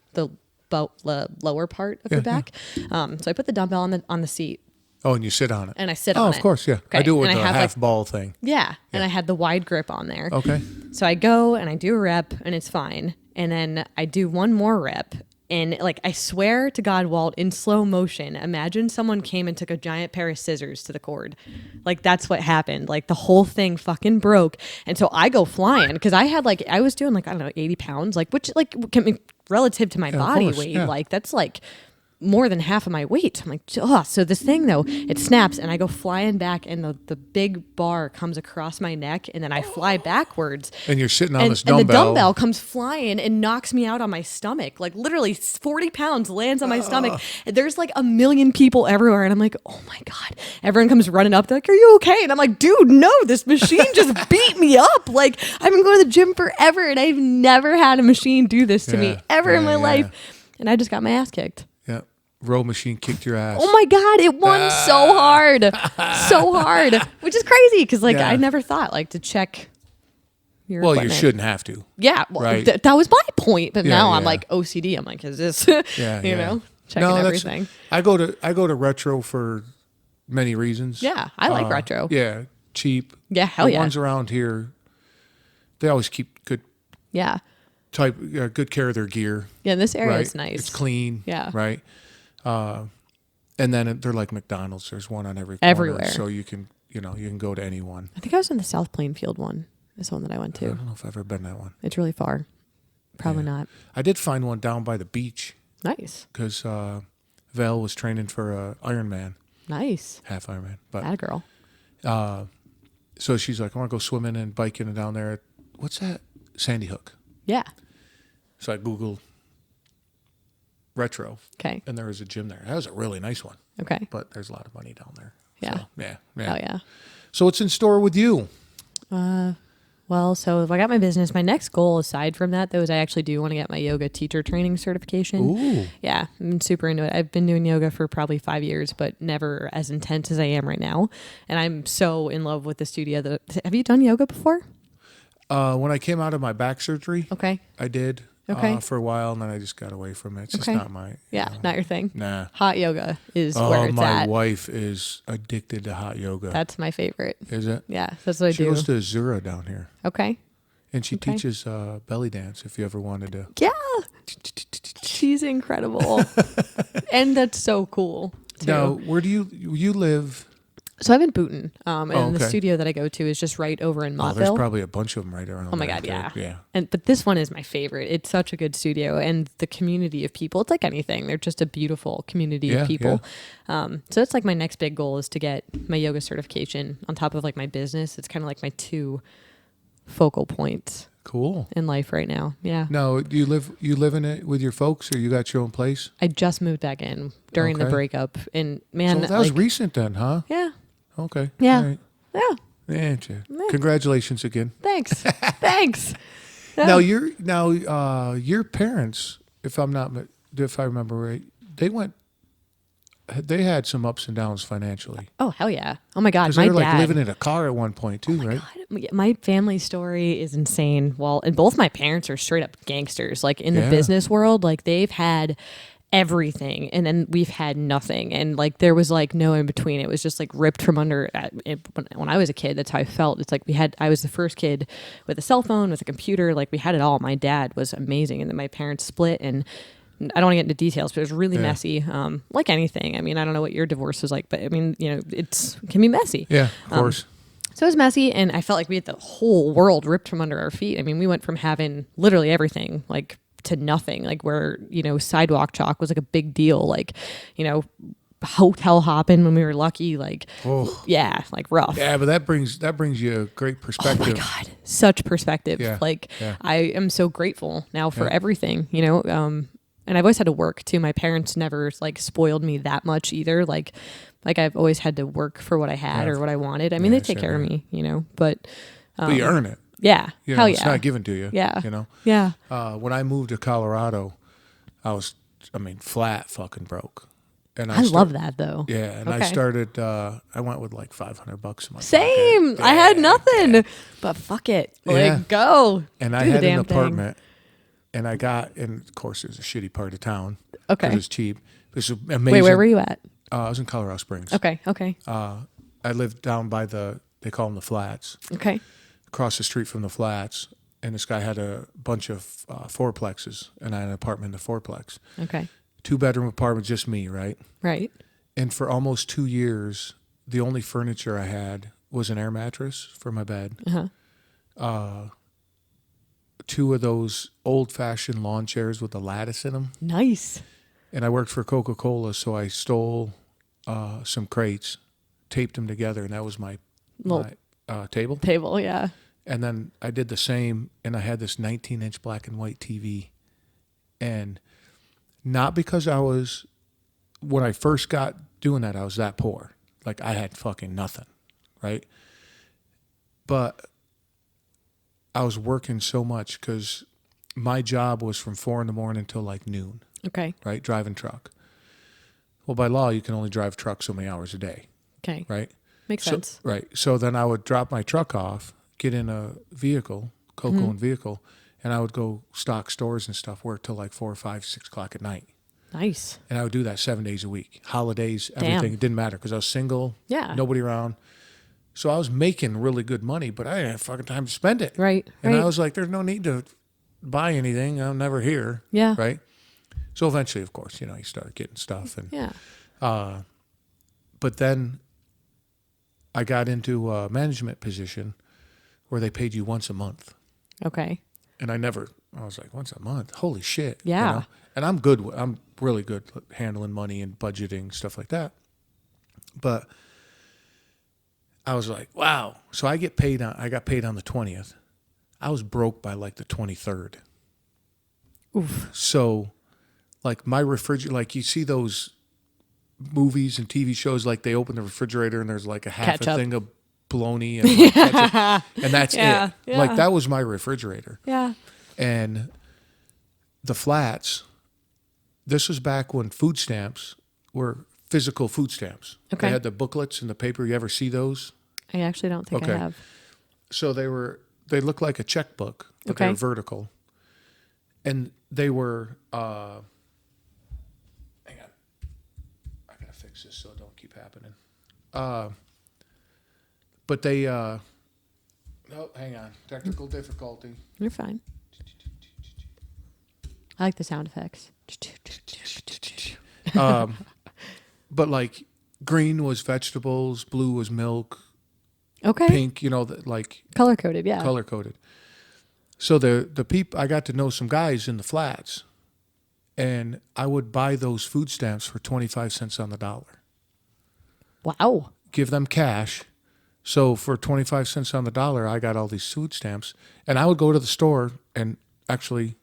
lower part of your back. So I put the dumbbell on the seat. Oh, and you sit on it. And I sit on on it. Oh, it. of course, yeah. Okay. I do it with And the I have, half like- ball thing. Yeah. And I had the wide grip on there. Okay. So I go and I do a rep, and it's fine. And then I do one more rep. And like, I swear to God, Walt, in slow motion, imagine someone came and took a giant pair of scissors to the cord. Like that's what happened. Like the whole thing fucking broke. And so I go flying, because I was doing like, I don't know, 80 pounds, like, which like relative to my body course, weight, yeah. like that's like more than half of my weight. I'm like, oh, so this thing though, it snaps, and I go flying back, and the big bar comes across my neck, and then I fly backwards. And you're sitting on And, this and dumbbell. the dumbbell comes flying and knocks me out on my stomach. Like literally 40 pounds lands on my stomach. There's like a million people everywhere. And I'm like, oh my God. Everyone comes running up. They're like, are you okay? And I'm like, dude, no, this machine just beat me up. Like I've been going to the gym forever, and I've never had a machine do this to me ever in my life. And I just got my ass kicked. Yeah. Row machine kicked your ass. Oh my God, it won so hard. So hard. Which is crazy, because like Yeah. I never thought like to check your Well, equipment. you shouldn't have to. Yeah, well, Right. that was my point. But Yeah, now I'm yeah. like OCD. I'm like, is this, Yeah, you yeah. know, checking No, everything. I go to retro for many reasons. Yeah, I like retro. Yeah, cheap. Yeah, hell the yeah. ones around here, they always keep good Yeah. good care of their gear. Yeah, this area Right, is nice. It's clean. Yeah. Right. And then they're like McDonald's. There's one on every corner, Everywhere. so you can go to any one. I think I was in the South Plainfield one. That's the one that I went I to. don't know if I've ever been to that one. It's really far. Probably not. I did find one down by the beach Nice. because Val was training for Ironman, Nice. half Ironman. But That girl. so she's like, I want to go swimming and biking down there. What's that? Sandy Hook. Yeah. So I Googled retro, Okay. and there was a gym there. That was a really nice one, Okay. but there's a lot of money down there. Yeah. So, yeah. Oh yeah. So what's in store with you? Well, so if I got my business, my next goal aside from that, though, is I actually do want to get my yoga teacher training certification. Ooh. Yeah, I'm super into it. I've been doing yoga for probably 5 years, but never as intense as I am right now. And I'm so in love with the studio. Have you done yoga before? When I came out of my back surgery, Okay. I did Okay. for a while, and then I just got away from it. It's just Okay. not my Yeah, not your thing. Nah. Hot yoga is Oh, where it's my at. wife is addicted to hot yoga. That's my favorite. Is it? Yeah, that's what I She do. goes to Zura down here, Okay. and she Okay. teaches belly dance. If you ever wanted to. Yeah. She's incredible. And that's so cool. Too. Now, where do you live? So I'm in Boonton, and the okay. studio that I go to is just right over in Oh, there's Montville. probably a bunch of them right around. Oh my there, God, okay? yeah. Yeah. But this one is my favorite. It's such a good studio, and the community of people. It's like anything. They're just a beautiful community Yeah, of people. So that's like my next big goal is to get my yoga certification on top of like my business. It's kind of like my 2 focal points Cool. in life right now. Yeah. Now, do you live in it with your folks, or you got your own place? I just moved back in during the Okay. breakup, and man, So that was like, recent then, huh? yeah, Okay. Yeah. All right. yeah. Yeah, congratulations again. Thanks, thanks. Yeah. Now your parents, if I remember right, they went they had some ups and downs financially. Oh, hell yeah. Oh my God. Because My they were dad. like living in a car at one point too, right? God, my family story is insane. Well, and both my parents are straight up gangsters. Like in the Yeah. business world, like they've had everything, and then we've had nothing, and like there was like no in between. It was just like ripped from under. When I was a kid, that's how I felt. It's like I was the first kid with a cell phone, with a computer. Like we had it all. My dad was amazing, and then my parents split, and I don't want to get into details, but it was really messy. Like anything. I mean, I don't know what your divorce was like, but I mean, you know, it can be messy. Yeah, of course. So it was messy, and I felt like we had the whole world ripped from under our feet. I mean, we went from having literally everything, like, to nothing, like where, you know, sidewalk chalk was like a big deal, like, you know, hotel hopping when we were lucky, like, yeah, like rough. Yeah, but that brings you a great perspective. Oh my God, such perspective. Yeah. Like, Yeah. I am so grateful now for everything, you know. And I've always had to work too. My parents never like spoiled me that much either. Like I've always had to work for what I had or what I wanted. I mean, they take care of me, you know, but you earn it. yeah, You know, hell it's yeah, not given to you. Yeah. You know? yeah. When I moved to Colorado, I mean, flat fucking broke. And I love that though. Yeah, and I Okay. started, I went with like $500 in my Same. pocket. I had nothing, but fuck it, like Yeah. go. And Do I the had an damn thing. apartment, and of course, it was a shitty part of town. Okay. It was cheap. It was amazing. Wait, where were you at? I was in Colorado Springs. Okay. I lived down by they call them the Flats, Okay. across the street from the Flats. And this guy had a bunch of fourplexes, and I had an apartment in the fourplex. Okay. 2-bedroom apartment, just me, right? Right. And for almost 2 years, the only furniture I had was an air mattress for my bed. Uh-huh. 2 of those old-fashioned lawn chairs with the lattice in them. Nice. And I worked for Coca-Cola, so I stole some crates, taped them together, and that was my table. Table. Yeah. And then I did the same, and I had this 19-inch black and white TV. And not because when I first got doing that, I was that poor. Like, I had fucking nothing, right? But I was working so much because my job was from 4 a.m. until like noon. Okay. Right? Driving truck. Well, by law, you can only drive truck so many hours a day. Okay. Right? Makes sense. Right. So then I would drop my truck off, get in a vehicle, Coco-owned vehicle, and I would go stock stores and stuff, work till like 4, 5, 6 o'clock at night. Nice. And I would do that 7 days a week. Holidays, everything. It didn't matter because I was single. Yeah. Nobody around. So I was making really good money, but I didn't have fucking time to spend it. Right. And right. I was like, there's no need to buy anything. I'm never here. Yeah. Right? So eventually, of course, you start getting stuff. And Yeah. but then I got into a management position where they paid you once a month. Okay. And I was like, once a month? Holy shit. Yeah. And I'm really good at handling money and budgeting, stuff like that. But I was like, wow. So I got paid on the 20th. I was broke by like the 23rd. Oof. So like my refrigerator, like you see those movies and TV shows, like they open the refrigerator and there's like a half Ketchup. a thing of bologna and like ketchup, and that's Yeah, it. yeah. Like that was my refrigerator. Yeah. And the Flats, this was back when food stamps were physical food stamps. Okay. They had the booklets in the paper. You ever see those? I actually don't think Okay. I have. So they looked like a checkbook, but they Okay. were vertical. And they were, hang on. I gotta fix this so it don't keep happening. But they, oh, hang on. Technical difficulty. You're fine. I like the sound effects. But like green was vegetables, blue was milk, Okay. pink, like Color coded. Yeah. color coded. So the people, I got to know some guys in the Flats, and I would buy those food stamps for 25 cents on the dollar. Wow. Give them cash. So for 25 cents on the dollar, I got all these food stamps, and I would go to the store and actually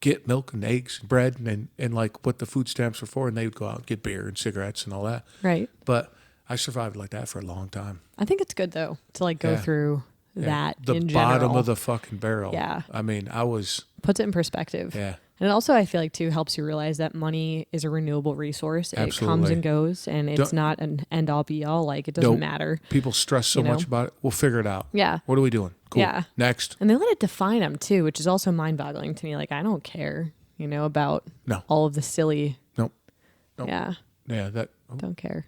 get milk and eggs and bread and like what the food stamps were for, and they would go out and get beer and cigarettes and all that. Right. But I survived like that for a long time. I think it's good though to like go Yeah. through that the in bottom general. of the fucking barrel. Yeah. I mean, Puts it in perspective. yeah. And also, I feel like, too, helps you realize that money is a renewable resource. It comes Absolutely. and goes, and it's Don't- not an end-all, be-all. Like, it doesn't Nope. matter. People stress so You know? much about it. We'll figure it out. Yeah. What are we doing? Cool. Yeah. Next. And they let it define them, too, which is also mind-boggling to me. Like, I don't care, about No. all of the silly. Nope. Nope. Yeah. Yeah, that. Oh, Don't care.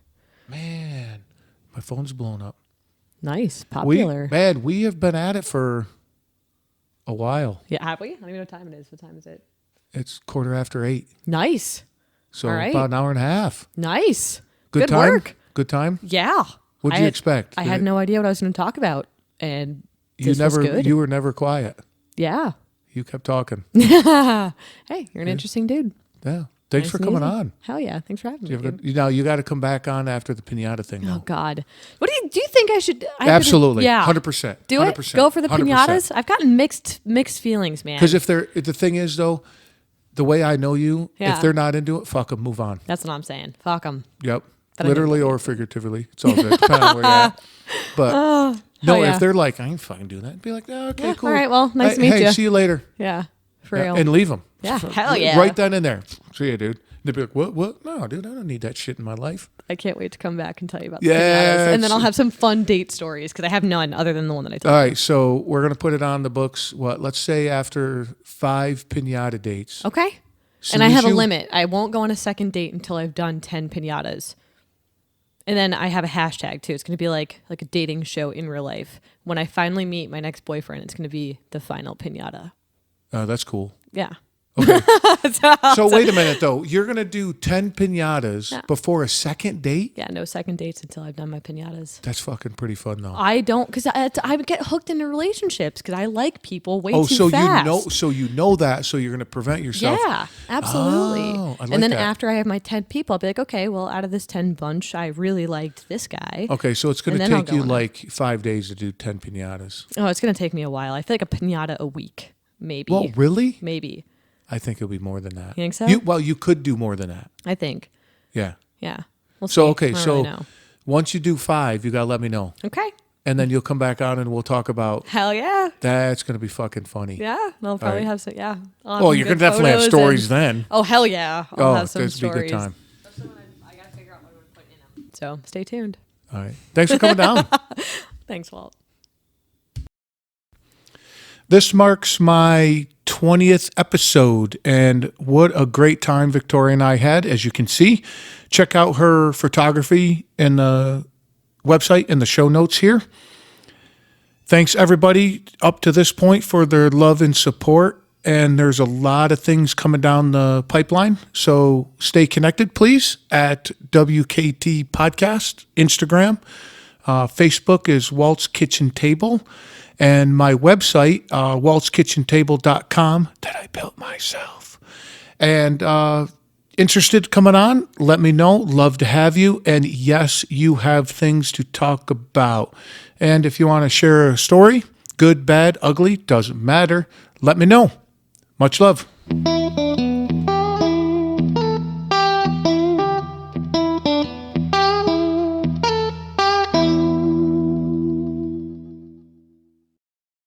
man, my phone's blown up. Nice. Popular. We have been at it for a while. Yeah, have we? I don't even know what time it is. What time is it? It's 8:15. Nice. So All right. about an hour and a half. Nice. Good time? work. Good time? Yeah. What'd you expect? I had no idea what I was going to talk about, and this was good. You were never quiet. Yeah. You kept talking. Hey, you're an interesting dude. Yeah. Thanks Nice for and coming easy. on. Hell yeah. Thanks for having me. You dude. got to come back on after the pinata thing. Oh Though. God. What do you think I should? I have to Absolutely. yeah. 100%. Do it. 100%. Go for the 100%. pinatas. I've gotten mixed feelings, man. Because if the thing is though, the way I know you, Yeah. if they're not into it, fuck them, move on. That's what I'm saying. Fuck them. Yep. But I Literally didn't- or figuratively. It's all good. Depending on where you're at. But no, hell yeah. if they're like, I ain't fucking doing that, be like, oh, okay, Yeah, cool. all right, well, nice to meet Hey, ya. see you later. Yeah. For Yeah, real. and leave them. Yeah, hell yeah. Right then and there. See you, dude. They'd be like, what? No, dude, I don't need that shit in my life. I can't wait to come back and tell you about the Yes. pinatas. And then I'll have some fun date stories because I have none other than the one that I told All you. right, so we're going to put it on the books, let's say after 5 pinata dates. Okay. Soon And I as have a you- limit. I won't go on a second date until I've done 10 pinatas. And then I have a hashtag too. It's going to be like a dating show in real life. When I finally meet my next boyfriend, it's going to be the final pinata. That's cool. Yeah. Okay. So wait a minute, though. You're going to do 10 pinatas Yeah. before a second date? Yeah, no second dates until I've done my pinatas. That's fucking pretty fun, though. I don't, because I would get hooked into relationships because I like people way Oh, too so fast. you know that, so you're going to prevent yourself. Yeah, absolutely. Oh, I like and then that. after I have my 10 people, I'll be like, okay, well, out of this 10 bunch, I really liked this guy. Okay, so it's going And to then I'll take go you on it. like 5 days to do 10 pinatas. Oh, it's going to take me a while. I feel like a pinata a week, maybe. Well, really? Maybe. I think it'll be more than that. You think so? You could do more than that. I think. Yeah. Yeah. We'll So, see. okay, I don't so really know. once you do 5, you got to let me know. Okay. And then you'll come back on and we'll talk about Hell yeah. that's going to be fucking funny. Yeah. I'll probably right. have some, yeah. I'll have Well, some you're good going to definitely have photos stories and- then. Oh, hell yeah. I'll have some that'd be a stories. good time. I got to figure out what I'm going to put in them. So stay tuned. All right. Thanks for coming down. Thanks, Walt. This marks my 20th episode, and what a great time Victoria and I had, as you can see. Check out her photography in the website in the show notes here. Thanks, everybody, up to this point for their love and support, and there's a lot of things coming down the pipeline, so stay connected, please, at WKT Podcast, Instagram. Facebook is Walt's Kitchen Table. And my website, waltskitchentable.com, that I built myself. And interested coming on, let me know. Love to have you. And yes, you have things to talk about. And if you want to share a story, good, bad, ugly, doesn't matter, let me know. Much love.